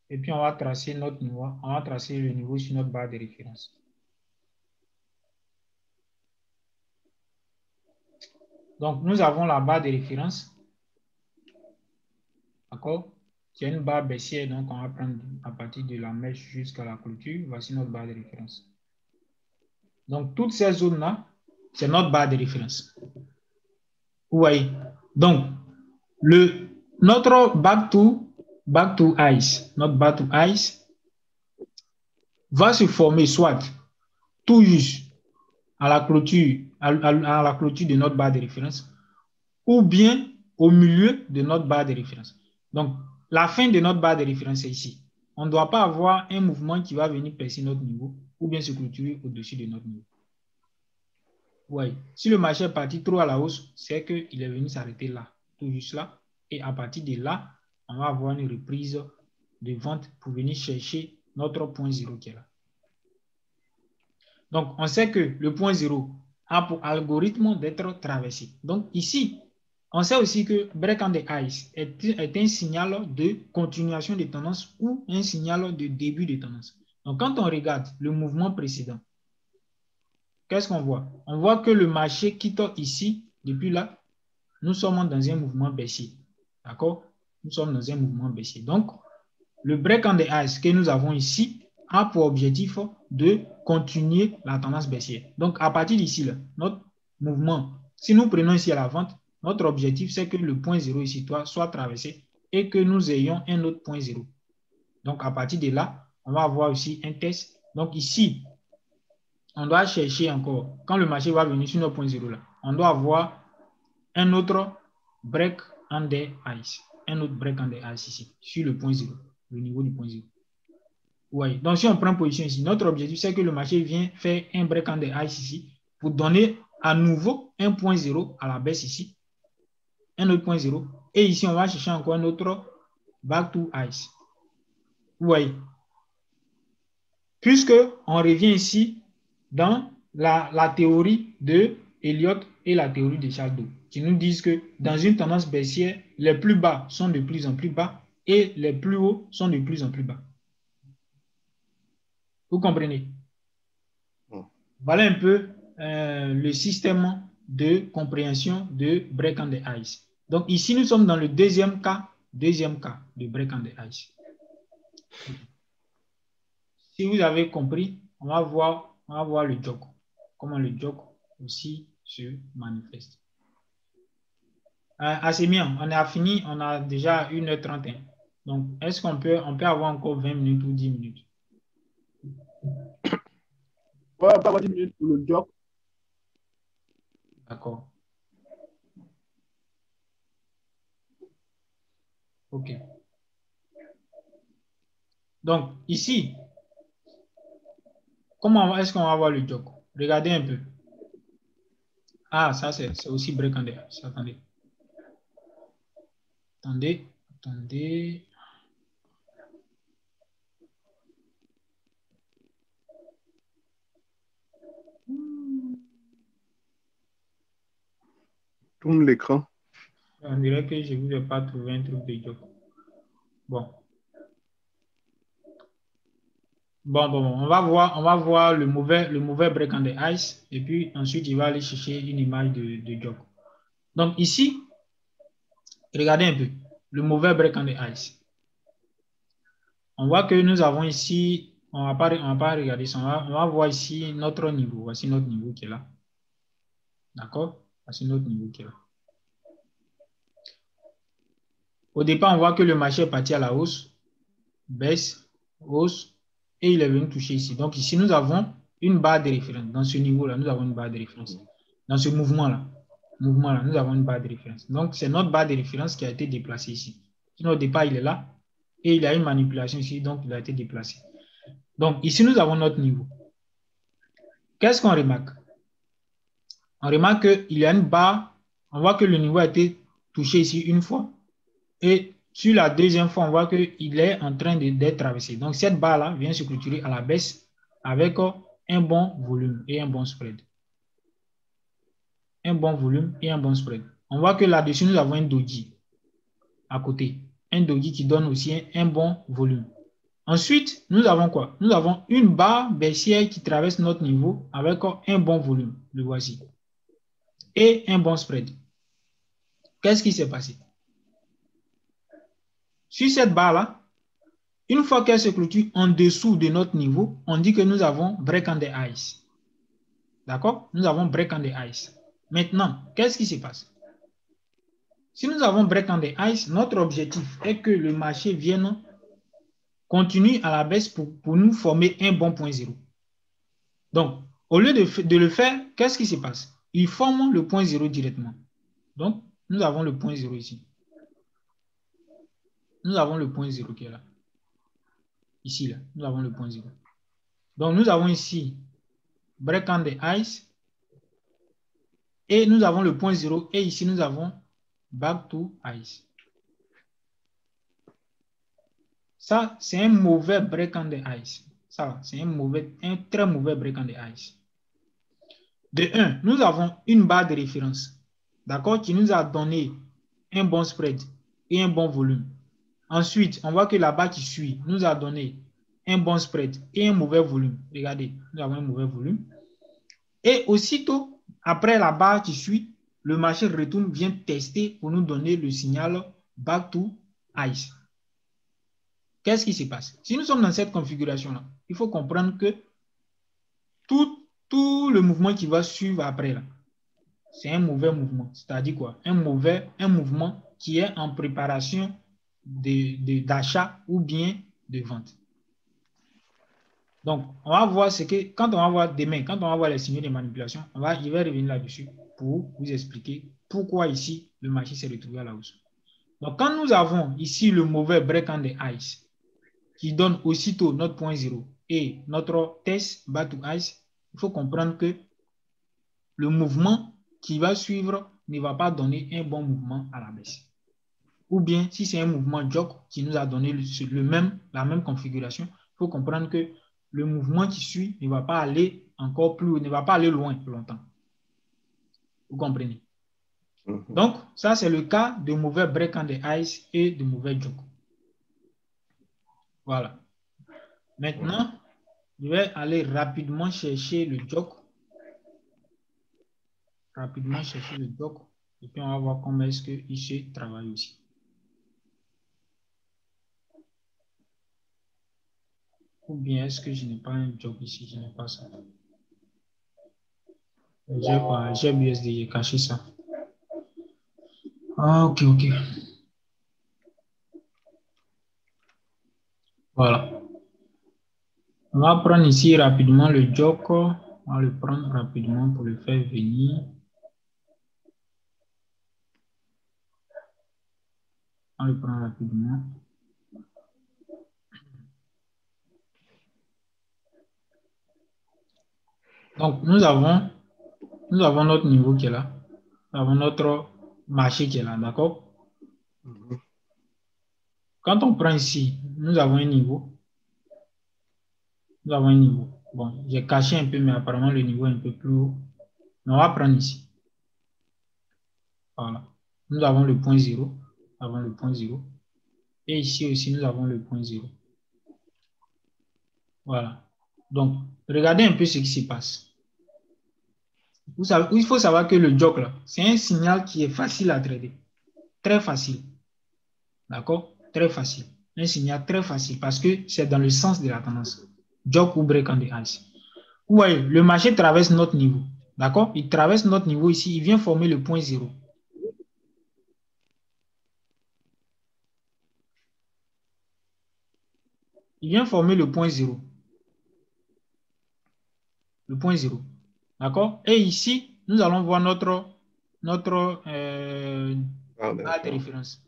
Speaker 1: Et puis, on va tracer notre niveau. On va tracer le niveau sur notre barre de référence. Donc, nous avons la barre de référence. D'accord? C'est une barre baissière. Donc, on va prendre à partir de la mèche jusqu'à la clôture. Voici notre barre de référence. Donc, toutes ces zones-là, c'est notre barre de référence. Vous voyez? Donc, notre back to ice, notre back to ice va se former soit tout juste à la clôture, à la clôture de notre barre de référence ou bien au milieu de notre barre de référence. Donc, la fin de notre barre de référence est ici. On ne doit pas avoir un mouvement qui va venir percer notre niveau ou bien se clôturer au-dessus de notre niveau. Ouais. Si le marché est parti trop à la hausse, c'est qu'il est venu s'arrêter là, tout juste là. Et à partir de là, on va avoir une reprise de vente pour venir chercher notre point zéro qui est là. Donc, on sait que le point zéro a pour algorithme d'être traversé. Donc, ici, on sait aussi que break on the ice est un signal de continuation de tendance ou un signal de début de tendance. Donc, quand on regarde le mouvement précédent, qu'est-ce qu'on voit? On voit que le marché quitte ici, depuis là, nous sommes dans un mouvement baissier. D'accord? Nous sommes dans un mouvement baissier. Donc, le break on the ice que nous avons ici a pour objectif de continuer la tendance baissière. Donc, à partir d'ici, notre mouvement, si nous prenons ici à la vente, notre objectif, c'est que le point zéro ici soit traversé et que nous ayons un autre point zéro. Donc, à partir de là, on va avoir aussi un test. Donc, ici, on doit chercher encore, quand le marché va venir sur notre point zéro là, on doit avoir un autre break on the ice. Un autre break on the ice ici, sur le point zéro, le niveau du point zéro. Oui. Donc, si on prend position ici, notre objectif, c'est que le marché vient faire un break on the ice ici pour donner à nouveau un point zéro à la baisse ici, un autre point zéro. Et ici, on va chercher encore un autre back to ice. Vous voyez. Puisque on revient ici dans la théorie de Elliott et la théorie de Shaldo, qui nous disent que dans une tendance baissière, les plus bas sont de plus en plus bas et les plus hauts sont de plus en plus bas. Vous comprenez? Voilà un peu le système de compréhension de break on the ice. Donc ici, nous sommes dans le deuxième cas de break on the ice. Si vous avez compris, on va voir le jog. Comment le jog aussi se manifeste. C'est bien, on a fini, on a déjà 1h31. Donc, est-ce qu'on peut avoir encore 20 minutes ou 10 minutes?
Speaker 2: On va avoir 10 minutes pour le jog.
Speaker 1: D'accord. OK. Donc, ici, comment est-ce qu'on va voir le jog? Regardez un peu. Ah, ça, c'est aussi break on the ice. Attendez. Attendez.
Speaker 3: Tourne l'écran.
Speaker 1: On dirait que je ne vous ai pas trouvé un truc de jog. Bon. Bon, on va voir le mauvais break on the ice et puis ensuite il va aller chercher une image de jog. Donc ici, regardez un peu le mauvais break on the ice. On voit que nous avons ici, on va pas regarder ça, on va voir ici notre niveau. Voici notre niveau qui est là. D'accord? Voici notre niveau qui est là. Au départ, on voit que le marché est parti à la hausse, baisse, hausse, et il est venu toucher ici. Donc ici, nous avons une barre de référence. Dans ce niveau-là, nous avons une barre de référence. Dans ce mouvement-là, nous avons une barre de référence. Donc c'est notre barre de référence qui a été déplacée ici. Sinon, au départ, il est là et il y a une manipulation ici, donc il a été déplacé. Donc ici, nous avons notre niveau. Qu'est-ce qu'on remarque? On remarque qu'il y a une barre. On voit que le niveau a été touché ici une fois. Et sur la deuxième fois, on voit qu'il est en train d'être traversé. Donc, cette barre-là vient se clôturer à la baisse avec un bon volume et un bon spread. Un bon volume et un bon spread. On voit que là-dessus, nous avons un doji à côté. Un doji qui donne aussi un bon volume. Ensuite, nous avons quoi? Nous avons une barre baissière qui traverse notre niveau avec un bon volume. Le voici. Et un bon spread. Qu'est-ce qui s'est passé? Sur cette barre-là, une fois qu'elle se clôture en dessous de notre niveau, on dit que nous avons break on the ice. D'accord? Nous avons break on the ice. Maintenant, qu'est-ce qui se passe? Si nous avons break on the ice, notre objectif est que le marché vienne continuer à la baisse pour nous former un bon point zéro. Donc, au lieu de le faire, qu'est-ce qui se passe? Il forme le point zéro directement. Donc, nous avons le point zéro ici. Nous avons le point 0 qui est là. Ici, là, nous avons le point 0. Donc, nous avons ici break on the ice. Et nous avons le point 0. Et ici, nous avons back to ice. Ça, c'est un mauvais break on the ice. Ça, c'est un très mauvais break on the ice. De 1, nous avons une barre de référence. D'accord? Qui nous a donné un bon spread et un bon volume. Ensuite, on voit que la barre qui suit nous a donné un bon spread et un mauvais volume. Regardez, nous avons un mauvais volume. Et aussitôt, après la barre qui suit, le marché retourne, vient tester pour nous donner le signal back to ice. Qu'est-ce qui se passe? Si nous sommes dans cette configuration-là, il faut comprendre que tout le mouvement qui va suivre après, là, c'est un mauvais mouvement. C'est-à-dire quoi? Un mouvement qui est en préparation d'achat ou bien de vente. Donc, on va voir ce que, quand on va voir demain, quand on va voir les signaux de manipulation, je vais revenir là-dessus pour vous expliquer pourquoi ici, le marché s'est retrouvé à la hausse. Donc, quand nous avons ici le mauvais break on the ice, qui donne aussitôt notre point 0 et notre test back to ice, il faut comprendre que le mouvement qui va suivre ne va pas donner un bon mouvement à la baisse. Ou bien, si c'est un mouvement jog qui nous a donné la même configuration, il faut comprendre que le mouvement qui suit ne va pas aller encore plus haut, ne va pas aller loin longtemps. Vous comprenez? Donc, ça, c'est le cas de mauvais break on the ice et de mauvais jog. Voilà. Maintenant, je vais aller rapidement chercher le jog. Rapidement chercher le jog. Et puis, on va voir comment est-ce qu'il se travaille aussi. Ou bien est-ce que je n'ai pas un job ici? Je n'ai pas ça. J'ai pas, j'ai BSD, j'ai caché ça. Ah, ok. Voilà. On va prendre ici rapidement le job. On va le prendre rapidement pour le faire venir. On le prend rapidement. Donc, nous avons notre niveau qui est là. Nous avons notre marché qui est là, d'accord? Quand on prend ici, nous avons un niveau. Nous avons un niveau. Bon, j'ai caché un peu, mais apparemment le niveau est un peu plus haut. Mais on va prendre ici. Voilà. Nous avons le point 0. Nous avons le point 0. Et ici aussi, nous avons le point 0. Voilà. Donc, regardez un peu ce qui se passe. Vous savez, il faut savoir que le jog, là, c'est un signal qui est facile à trader. Très facile. D'accord? Très facile. Un signal très facile parce que c'est dans le sens de la tendance. Jog ou break on the ice. Vous voyez, le marché traverse notre niveau. D'accord? Il traverse notre niveau ici. Il vient former le point 0. Il vient former le point 0. Le point 0. D'accord? Et ici, nous allons voir notre barre de référence.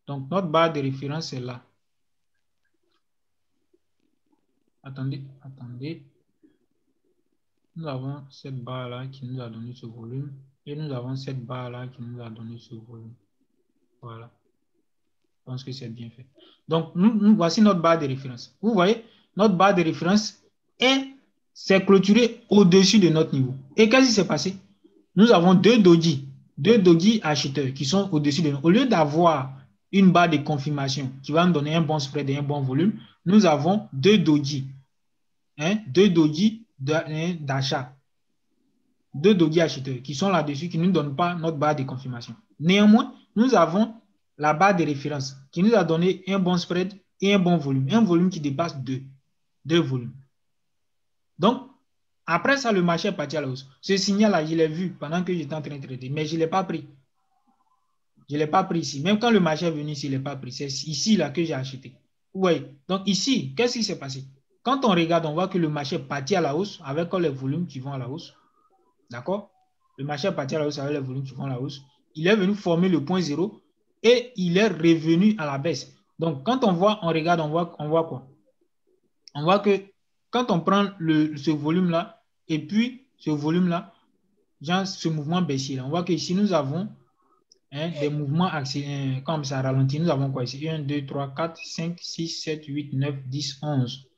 Speaker 1: Donc, notre barre de référence est là. Attendez. Nous avons cette barre-là qui nous a donné ce volume. Et nous avons cette barre-là qui nous a donné ce volume. Voilà. Je pense que c'est bien fait. Donc, voici notre barre de référence. Vous voyez, notre barre de référence c'est clôturé au-dessus de notre niveau. Et qu'est-ce qui s'est passé? Nous avons deux doji acheteurs qui sont au-dessus de nous. Au lieu d'avoir une barre de confirmation qui va nous donner un bon spread et un bon volume, nous avons deux doji. Deux doji d'achat. Deux doji acheteurs qui sont là-dessus, qui ne nous donnent pas notre barre de confirmation. Néanmoins, nous avons la barre de référence qui nous a donné un bon spread et un bon volume. Un volume qui dépasse deux volumes. Donc, après ça, le marché est parti à la hausse. Ce signal-là, je l'ai vu pendant que j'étais en train de traiter, mais je ne l'ai pas pris. Je ne l'ai pas pris ici. Même quand le marché est venu ici, je ne l'ai pas pris. C'est ici là que j'ai acheté. Vous voyez? Donc ici, qu'est-ce qui s'est passé? Quand on regarde, on voit que le marché est parti à la hausse avec les volumes qui vont à la hausse. D'accord? Le marché est parti à la hausse avec les volumes qui vont à la hausse. Il est venu former le point 0 et il est revenu à la baisse. Donc, quand on regarde, on voit quoi? On voit que quand on prend ce volume-là et puis ce volume-là, genre ce mouvement baissier, on voit que ici, nous avons des mouvements comme ça ralentit. Nous avons quoi ici? 1, 2, 3, 4, 5, 6, 7, 8, 9, 10, 11.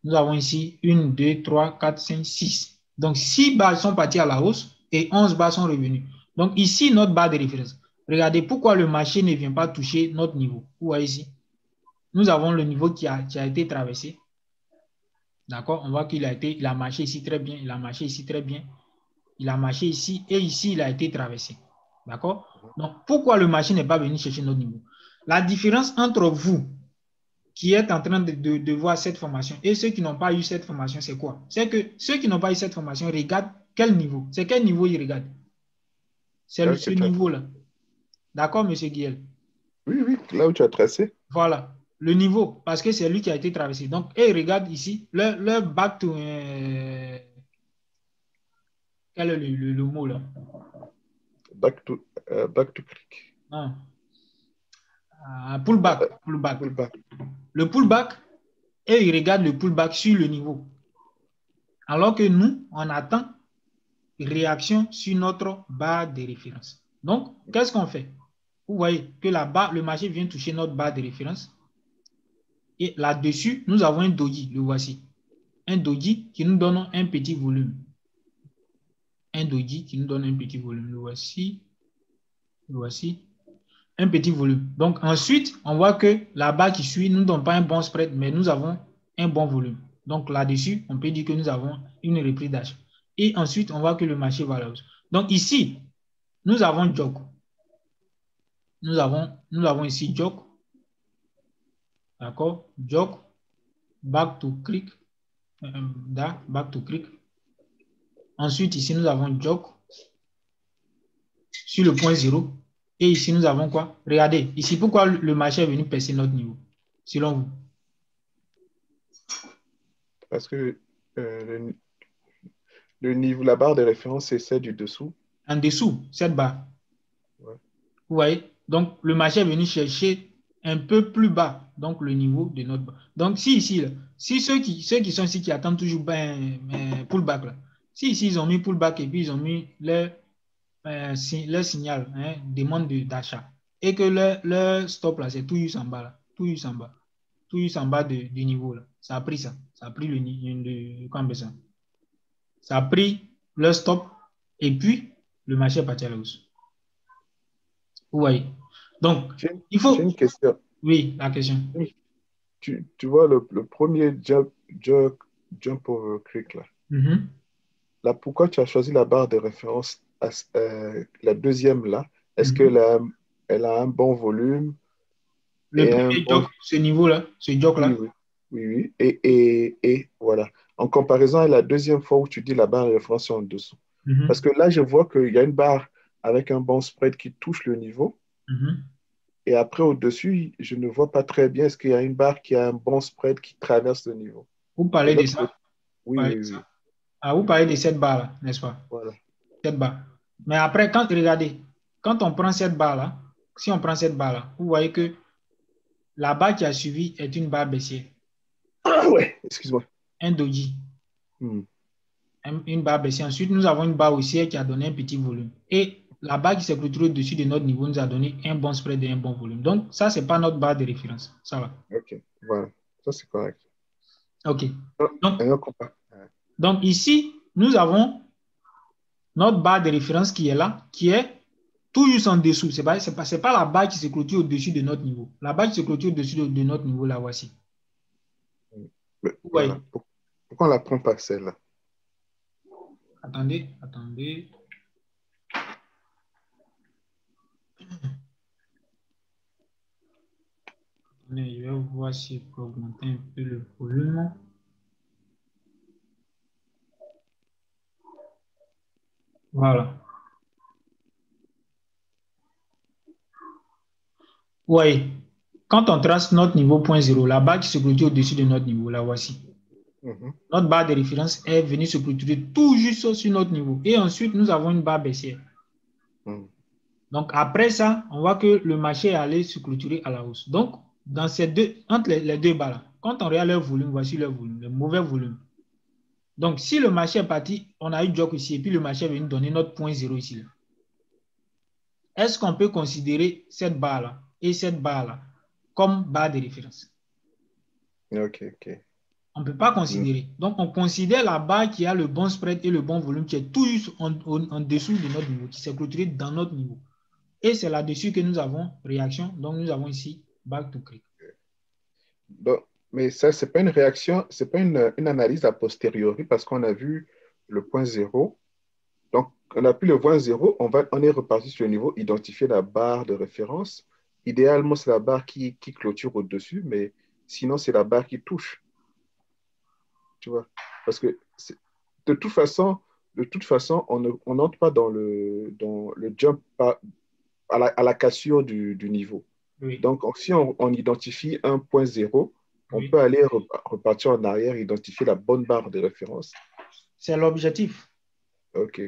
Speaker 1: Nous avons ici 1, 2, 3, 4, 5, 6. Donc, 6 barres sont parties à la hausse et 11 barres sont revenues. Donc, ici, notre barre de référence. Regardez pourquoi le marché ne vient pas toucher notre niveau. Vous voyez ici. Nous avons le niveau qui a été traversé. D'accord? On voit qu'il a marché ici très bien. Il a marché ici très bien. Il a marché ici et ici, il a été traversé. D'accord? Donc, pourquoi le marché n'est pas venu chercher notre niveau? La différence entre vous qui êtes en train de voir cette formation et ceux qui n'ont pas eu cette formation, c'est quoi? C'est que ceux qui n'ont pas eu cette formation regardent quel niveau? C'est quel niveau ils regardent? C'est ce niveau-là. D'accord, M. Guiel?
Speaker 3: Oui, là où tu as tracé.
Speaker 1: Voilà, le niveau, parce que c'est lui qui a été traversé. Donc, et regarde ici, le back to... quel est le mot là?
Speaker 3: Back to click.
Speaker 1: Non. Pullback. Le pullback, et il regarde le pullback sur le niveau. Alors que nous, on attend réaction sur notre barre de référence. Donc, qu'est-ce qu'on fait? Vous voyez que le marché vient toucher notre barre de référence. Et là-dessus, nous avons un doji, le voici. Un doji qui nous donne un petit volume. Un doji qui nous donne un petit volume. Le voici. Le voici. Un petit volume. Donc, ensuite, on voit que la barre qui suit ne nous donne pas un bon spread, mais nous avons un bon volume. Donc, là-dessus, on peut dire que nous avons une reprise d'achat. Et ensuite, on voit que le marché va à la hausse. Donc, ici, nous avons Jok. Nous avons ici Jok. D'accord? Jok. Back to click. Back to click. Ensuite, ici, nous avons Jok. Sur le point 0. Et ici, nous avons quoi? Regardez, ici, pourquoi le marché est venu percer notre niveau, selon vous?
Speaker 3: Parce que le niveau, la barre de référence, c'est celle du dessous.
Speaker 1: En dessous, cette barre.
Speaker 3: Ouais.
Speaker 1: Vous voyez? Donc, le marché est venu chercher un peu plus bas, donc le niveau de notre barre. Donc, si ici, là, si ceux qui sont ici qui attendent toujours pullback, là, si ici, ils ont mis pullback et puis ils ont mis leur signal, demande d'achat, et que leur stop, là, c'est tout juste en bas, là, tout juste en bas. Tout juste en bas du niveau, là. Ça a pris ça. Ça a pris ça. Ça a pris le stop et puis le marché est parti à la hausse. Vous voyez? Donc, il faut...
Speaker 3: J'ai une question.
Speaker 1: Oui, la question.
Speaker 3: Tu vois le premier jump over click là. Là, pourquoi tu as choisi la barre de référence, la deuxième là? Est-ce qu'elle a un bon volume?
Speaker 1: Le premier joke, ce niveau-là, ce joke-là.
Speaker 3: Oui. Et voilà. En comparaison à la deuxième fois où tu dis la barre de référence en dessous. Parce que là, je vois qu'il y a une barre avec un bon spread qui touche le niveau. Et après, au-dessus, je ne vois pas très bien. Est-ce qu'il y a une barre qui a un bon spread qui traverse le niveau?
Speaker 1: Vous parlez de ça?
Speaker 3: Oui,
Speaker 1: Ouais,
Speaker 3: oui, oui.
Speaker 1: Ah, vous parlez de cette barre-là, n'est-ce pas?
Speaker 3: Voilà.
Speaker 1: Cette barre. Mais après, regardez, quand on prend cette barre-là, si on prend cette barre-là, vous voyez que la barre qui a suivi est une barre baissière,
Speaker 3: Ah ouais, excuse-moi.
Speaker 1: un doji,
Speaker 3: Hmm.
Speaker 1: une barre baissière. Ensuite, nous avons une barre haussière qui a donné un petit volume. Et la barre qui s'est clôturée au-dessus de notre niveau nous a donné un bon spread et un bon volume. Donc, ça, ce n'est pas notre barre de référence. Ça va.
Speaker 3: Ok, voilà. Ça, c'est correct.
Speaker 1: OK.
Speaker 3: Ah,
Speaker 1: Donc,
Speaker 3: et on compare.
Speaker 1: ici, nous avons notre barre de référence qui est là, qui est tout juste en dessous. Ce n'est pas la barre qui se clôture au-dessus de notre niveau. La barre qui se clôture au-dessus de notre niveau, la voici.
Speaker 3: Mais
Speaker 1: Vous voyez?
Speaker 3: voilà. Pourquoi on ne la prend pas, celle-là?
Speaker 1: Attendez. Je vais voir si je peux augmenter un peu le volume. Voilà. Oui. Quand on trace notre niveau 0.0, la barre qui se clôture au-dessus de notre niveau, la voici. Notre barre de référence est venue se clôturer tout juste sur notre niveau. Et ensuite, nous avons une barre baissière. Donc, après ça, on voit que le marché est allé se clôturer à la hausse. Donc, dans ces deux, entre les deux barres, quand on regarde leur volume, voici leur volume, le mauvais volume. Donc, si le marché est parti, on a eu Jock ici, et puis le marché est venu donner notre 0.0 ici. Là. Est-ce qu'on peut considérer cette barre-là et cette barre-là comme barre de référence?
Speaker 3: Ok.
Speaker 1: On ne peut pas considérer. Donc, on considère la barre qui a le bon spread et le bon volume, qui est tout juste en dessous de notre niveau, qui s'est clôturé dans notre niveau. Et c'est là-dessus que nous avons réaction. Donc, nous avons ici back to creek.
Speaker 3: Donc, mais ça, ce n'est pas une réaction, ce n'est pas une analyse a posteriori parce qu'on a vu le point zéro. Donc, on a pu le point zéro, on est reparti sur le niveau, identifier la barre de référence. Idéalement, c'est la barre qui clôture au-dessus, mais sinon, c'est la barre qui touche. Tu vois? Parce que de toute façon, on n'entre pas dans le jump à la cassure du niveau.
Speaker 1: Oui.
Speaker 3: Donc, si on identifie un point zéro, on
Speaker 1: Oui.
Speaker 3: peut aller repartir en arrière, identifier la bonne barre de référence.
Speaker 1: C'est l'objectif.
Speaker 3: Ok.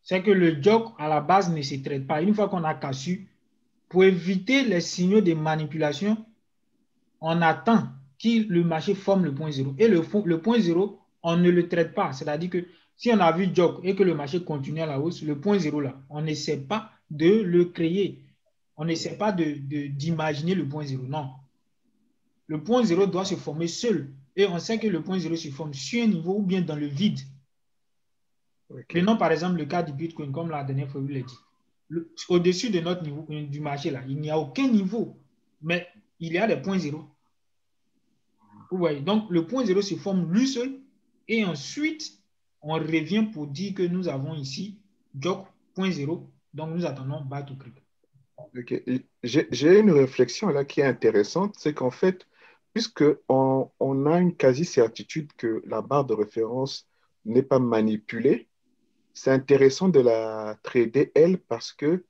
Speaker 1: C'est que le job à la base ne se traite pas. Une fois qu'on a cassé, pour éviter les signaux de manipulation, on attend que le marché forme le point zéro. Et le point zéro, on ne le traite pas. C'est-à-dire que si on a vu job et que le marché continue à la hausse, le point zéro là, on n'essaie pas de le créer. On n'essaie pas d'imaginer le point zéro. Non. Le point zéro doit se former seul. Et on sait que le point zéro se forme sur un niveau ou bien dans le vide.
Speaker 3: Okay.
Speaker 1: Prenons par exemple le cas du Bitcoin, comme la dernière fois, je vous l'ai dit. Au-dessus de notre niveau du marché, là, il n'y a aucun niveau, mais il y a des points zéro. Vous voyez, donc le point zéro se forme lui seul, et ensuite, on revient pour dire que nous avons ici Jock point zéro, donc nous attendons back to creek.
Speaker 3: Okay. J'ai une réflexion là qui est intéressante, c'est qu'en fait, puisqu'on a une quasi-certitude que la barre de référence n'est pas manipulée, c'est intéressant de la trader, elle, parce que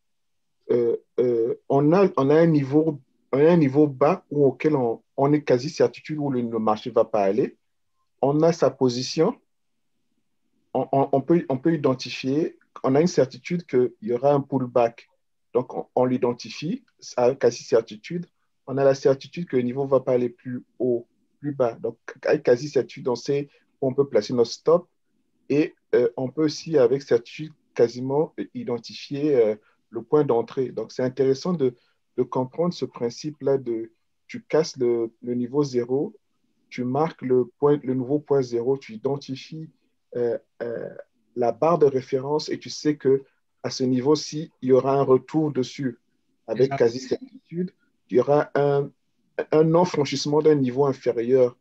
Speaker 3: on a un niveau bas auquel on est quasi-certitude où le marché ne va pas aller. On a sa position, on peut identifier, on a une certitude qu'il y aura un pullback. Donc, on l'identifie avec quasi-certitude. On a la certitude que le niveau ne va pas aller plus haut, plus bas. Donc, avec quasi-certitude, on sait où on peut placer nos stops. Et on peut aussi, avec certitude, quasiment identifier le point d'entrée. Donc, c'est intéressant de comprendre ce principe-là de tu casses le niveau zéro, tu marques le nouveau point zéro, tu identifies la barre de référence et tu sais qu'à ce niveau-ci, il y aura un retour dessus avec quasi-certitude. Il y aura un non-franchissement d'un niveau inférieur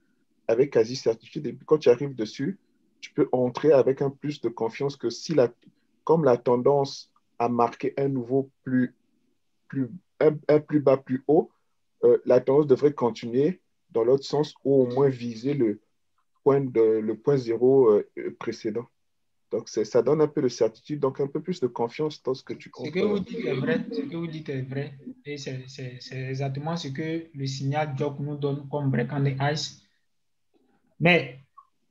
Speaker 3: avec quasi-certitude. Et puis quand tu arrives dessus, tu peux entrer avec un plus de confiance que si comme la tendance a marqué un nouveau un plus bas plus haut, la tendance devrait continuer dans l'autre sens ou au moins viser le point zéro précédent. Donc, ça donne un peu de certitude, donc un peu plus de confiance dans ce que tu comptes.
Speaker 1: Ce que vous dites est vrai, ce que vous dites est vrai, et c'est exactement ce que le signal Jock nous donne comme break on the ice. Mais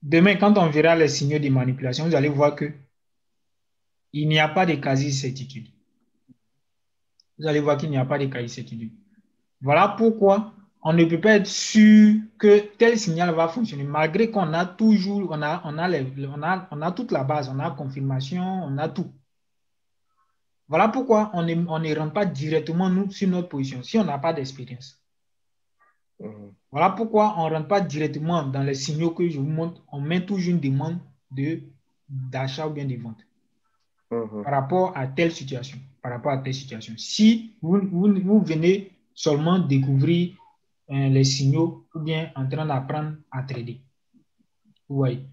Speaker 1: demain, quand on verra les signaux de manipulation, vous allez voir que il n'y a pas de quasi-certitude. Vous allez voir qu'il n'y a pas de quasi-certitude. Voilà pourquoi on ne peut pas être sûr que tel signal va fonctionner, malgré qu'on a toujours, on a toute la base, on a confirmation, on a tout. Voilà pourquoi on ne rentre pas directement nous, sur notre position, si on n'a pas d'expérience. Voilà pourquoi on ne rentre pas directement dans les signaux que je vous montre, on met toujours une demande d'achat ou bien de vente. Par rapport à telle situation. Si vous venez seulement découvrir les signaux ou bien en train d'apprendre à trader. Vous voyez.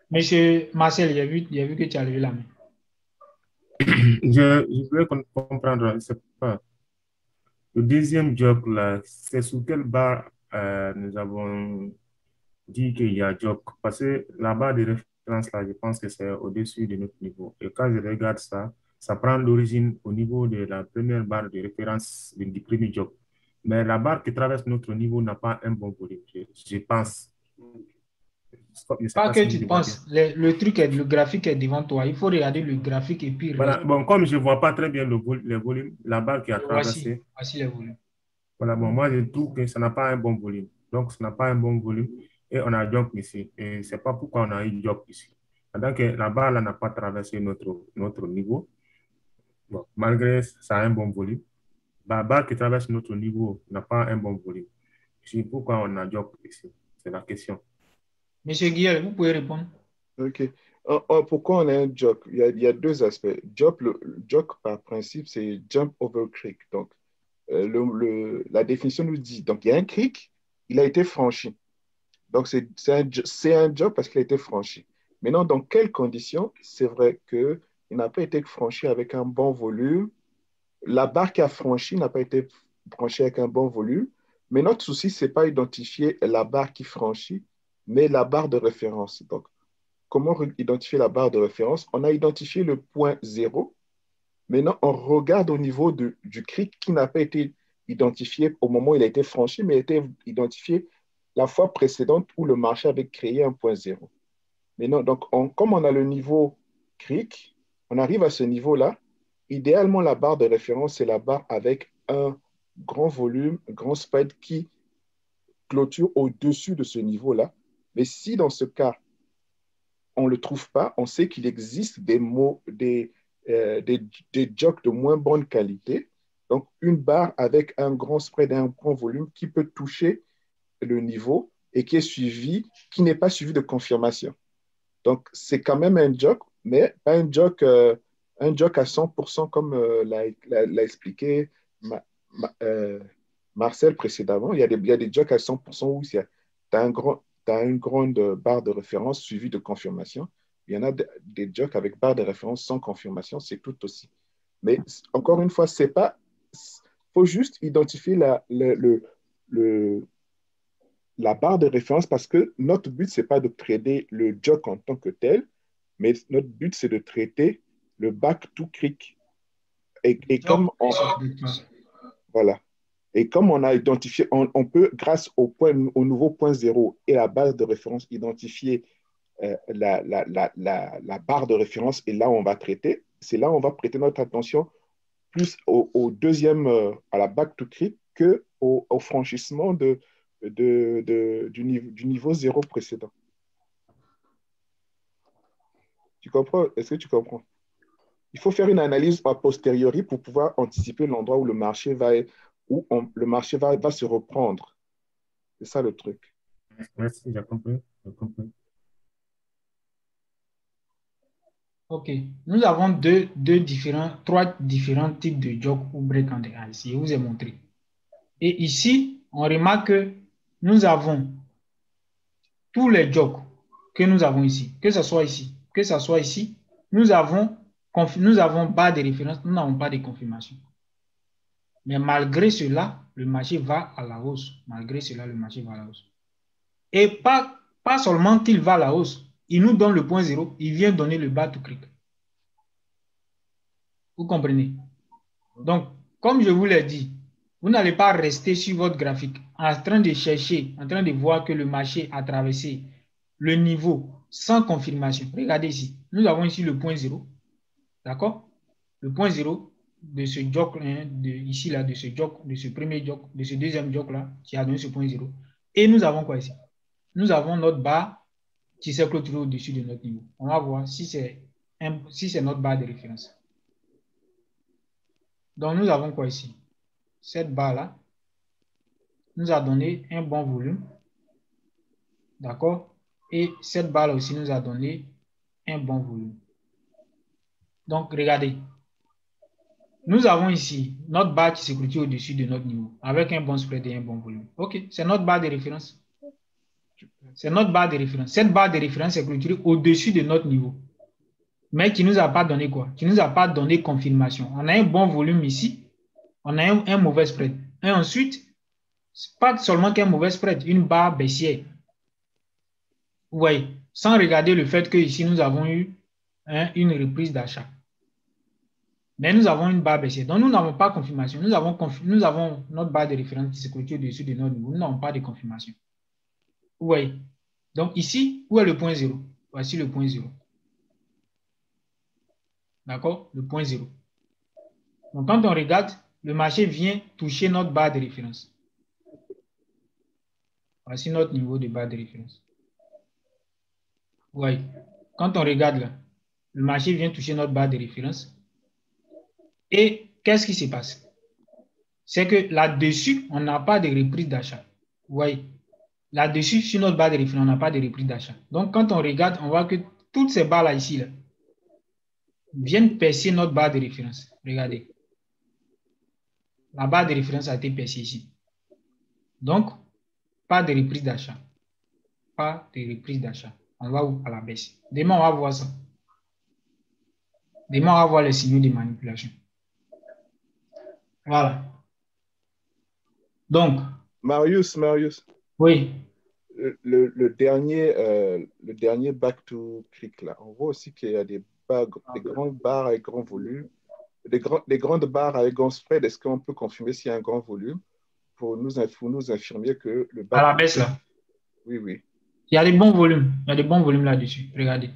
Speaker 1: Monsieur Marcel, j'ai vu que tu as levé la main.
Speaker 4: Je voulais comprendre, je ne sais pas. Le deuxième job, là, c'est sous quelle barre nous avons dit qu'il y a job? Parce que la barre de référence, là, je pense que c'est au-dessus de notre niveau. Et quand je regarde ça, ça prend l'origine au niveau de la première barre de référence du premier job. Mais la barre qui traverse notre niveau n'a pas un bon volume, je pense.
Speaker 1: Pas que tu penses, le graphique est devant toi. Il faut regarder le graphique et puis...
Speaker 4: Voilà. Bon, comme je ne vois pas très bien les volumes, la barre qui a traversé...
Speaker 1: Voici les volumes.
Speaker 4: Voilà, bon, moi, je trouve que ça n'a pas un bon volume. Donc, ça n'a pas un bon volume et on a job ici. Et ce n'est pas pourquoi on a eu job ici. Donc, la barre là n'a pas traversé notre niveau. Bon, malgré ça a un bon volume. La barre qui traverse notre niveau n'a pas un bon volume. C'est pourquoi on a job ici. C'est la question.
Speaker 1: Monsieur Guillaume, vous pouvez répondre.
Speaker 3: OK. Pourquoi on a un job? Il y a deux aspects. Job, par principe, c'est jump over creek. Donc, la définition nous dit, donc il y a un creek, il a été franchi. Donc, c'est un job parce qu'il a été franchi. Maintenant, dans quelles conditions? C'est vrai qu'il n'a pas été franchi avec un bon volume. La barre qui a franchi n'a pas été franchie avec un bon volume. Mais notre souci, ce n'est pas identifier la barre qui franchit, mais la barre de référence. Donc, comment identifier la barre de référence? On a identifié le point 0. Maintenant, on regarde au niveau du creek qui n'a pas été identifié au moment où il a été franchi, mais a été identifié la fois précédente où le marché avait créé un point 0. Maintenant, donc, comme on a le niveau creek, on arrive à ce niveau-là. Idéalement, la barre de référence, c'est la barre avec un grand volume, un grand spread qui clôture au-dessus de ce niveau-là. Mais si dans ce cas, on ne le trouve pas, on sait qu'il existe des jocks de moins bonne qualité. Donc, une barre avec un grand spread et un grand volume qui peut toucher le niveau et qui n'est pas suivi de confirmation. Donc, c'est quand même un jock, mais pas un jock à 100% comme l'a expliqué Marcel précédemment. Il y a des jocks à 100% où tu as une grande barre de référence suivie de confirmation. Il y en a des jocks avec barre de référence sans confirmation, c'est tout aussi. Mais encore une fois, il faut juste identifier la barre de référence parce que notre but, ce n'est pas de trader le jock en tant que tel, mais notre but, c'est de traiter le back to creek. Et comme voilà. Et comme on a identifié, on peut, grâce au nouveau point 0 et la base de référence, identifier la barre de référence et là où on va traiter. C'est là où on va prêter notre attention plus au deuxième, à la back to creek qu'au franchissement du niveau 0 précédent. Tu comprends? Est-ce que tu comprends? Il faut faire une analyse a posteriori pour pouvoir anticiper l'endroit où le marché va se reprendre. C'est ça le truc.
Speaker 4: Merci, j'ai compris.
Speaker 1: OK. Nous avons trois différents types de job ou break and ici. Je vous ai montré. Et ici, on remarque que nous avons tous les jobs que nous avons ici, que ce soit ici, nous avons barre de référence, nous n'avons pas de confirmation. Mais malgré cela, le marché va à la hausse. Et pas seulement qu'il va à la hausse, il nous donne le point 0, il vient donner le bas to creek. Vous comprenez? Donc, comme je vous l'ai dit, vous n'allez pas rester sur votre graphique en train de chercher, en train de voir que le marché a traversé le niveau sans confirmation, regardez ici, nous avons ici le point 0, d'accord? Le point 0 de ce joke, ici, là, de ce joke, de ce premier joke, de ce deuxième joke là, qui a donné ce point 0. Et nous avons quoi ici? Nous avons notre barre qui s'est clôturée au-dessus de notre niveau. On va voir si c'est notre barre de référence. Donc, nous avons quoi ici? Cette barre-là nous a donné un bon volume. D'accord? Et cette barre aussi nous a donné un bon volume. Donc, regardez. Nous avons ici notre barre qui se clôture au-dessus de notre niveau avec un bon spread et un bon volume. OK, c'est notre barre de référence. C'est notre barre de référence. Cette barre de référence est clôturée au-dessus de notre niveau. Mais qui ne nous a pas donné quoi? Qui ne nous a pas donné confirmation. On a un bon volume ici. On a un mauvais spread. Et ensuite, pas seulement qu'un mauvais spread, une barre baissière. Vous voyez, sans regarder le fait que ici nous avons eu une reprise d'achat. Mais nous avons une barre baissière. Donc, nous n'avons pas confirmation. Nous avons notre barre de référence qui se clôture au-dessus de notre niveau. Nous n'avons pas de confirmation. Vous voyez. Donc, ici, où est le point 0? Voici le point 0. D'accord? Le point 0. Donc, quand on regarde, le marché vient toucher notre barre de référence. Voici notre niveau de barre de référence. Vous voyez. Quand on regarde là, le marché vient toucher notre barre de référence. Et qu'est-ce qui se passe? C'est que là-dessus, on n'a pas de reprise d'achat. Vous voyez? Là-dessus, sur notre barre de référence, on n'a pas de reprise d'achat. Donc, quand on regarde, on voit que toutes ces barres-là ici, là, viennent percer notre barre de référence. Regardez. La barre de référence a été percée ici. Donc, pas de reprise d'achat. Pas de reprise d'achat. On va où? À la baisse. Demain, on va voir ça. Demain, on va voir les signaux de manipulation. Voilà. Donc.
Speaker 3: Marius.
Speaker 1: Oui.
Speaker 3: Le dernier back to click là, on voit aussi qu'il y a des grandes barres avec grand volume, des grandes barres avec grand spread. Est-ce qu'on peut confirmer s'il y a un grand volume pour nous affirmer que le back
Speaker 1: à la baisse là?
Speaker 3: Oui.
Speaker 1: Il y a des bons volumes. Il y a des bons volumes là-dessus. Regardez.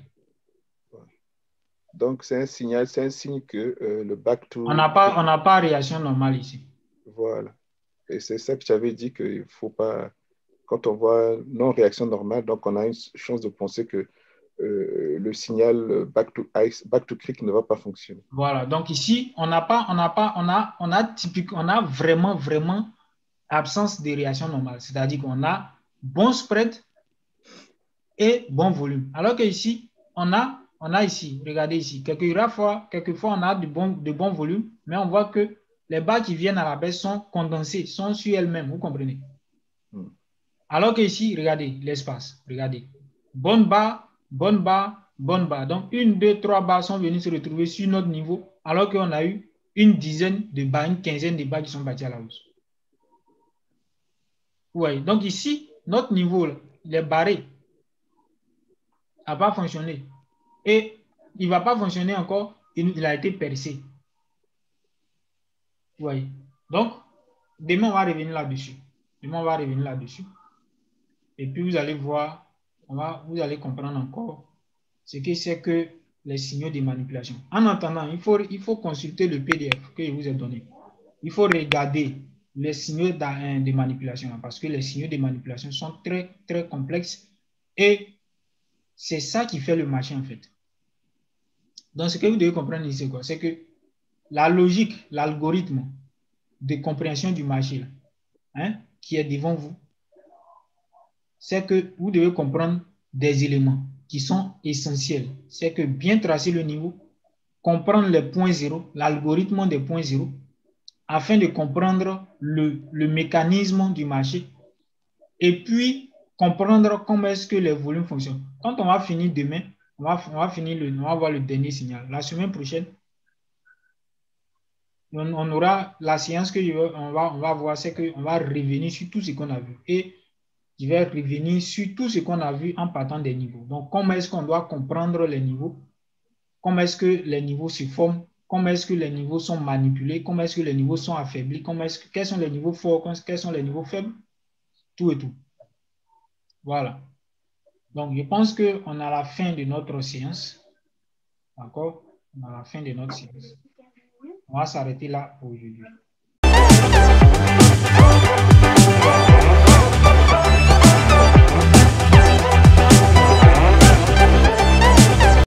Speaker 3: Donc, c'est un signe que le back to...
Speaker 1: On n'a pas réaction normale ici.
Speaker 3: Voilà. Et c'est ça que tu avais dit qu'il ne faut pas... Quand on voit non-réaction normale, donc on a une chance de penser que le signal back to click ne va pas fonctionner.
Speaker 1: Voilà. Donc ici, on a vraiment absence de réaction normale. C'est-à-dire qu'on a bon spread et bon volume. Alors que ici, on a ici, regardez ici, quelquefois on a de bons volumes, mais on voit que les barres qui viennent à la baisse sont condensées, sont sur elles-mêmes, vous comprenez? Alors que ici, regardez l'espace, regardez. Bonne barre. Donc, 1, 2, 3 barres sont venues se retrouver sur notre niveau, alors qu'on a eu une dizaine de barres, une quinzaine de barres qui sont parties à la hausse. Oui, donc ici, notre niveau, les barrés, n'a pas fonctionné. Et il ne va pas fonctionner encore, il a été percé. Oui. Donc, demain, on va revenir là-dessus. Et puis, vous allez voir, vous allez comprendre encore ce que c'est que les signaux de manipulation. En attendant, il faut consulter le PDF que je vous ai donné. Il faut regarder les signaux de manipulation parce que les signaux de manipulation sont très, très complexes et c'est ça qui fait le marché en fait. Donc, ce que vous devez comprendre ici, c'est que la logique, l'algorithme de compréhension du marché qui est devant vous, c'est que vous devez comprendre des éléments qui sont essentiels. C'est que bien tracer le niveau, comprendre les points zéro, l'algorithme des points zéro, afin de comprendre le mécanisme du marché et puis comprendre comment est-ce que les volumes fonctionnent. Quand on va finir demain, on va voir le dernier signal. La semaine prochaine, on aura la séance on va voir, c'est qu'on va revenir sur tout ce qu'on a vu. Et je vais revenir sur tout ce qu'on a vu en partant des niveaux. Donc, comment est-ce qu'on doit comprendre les niveaux? Comment est-ce que les niveaux se forment? Comment est-ce que les niveaux sont manipulés? Comment est-ce que les niveaux sont affaiblis? Quels sont les niveaux forts? Quels sont les niveaux faibles? Tout et tout. Voilà. Donc, je pense qu'on a la fin de notre séance. D'accord? On a la fin de notre séance. On va s'arrêter là pour aujourd'hui.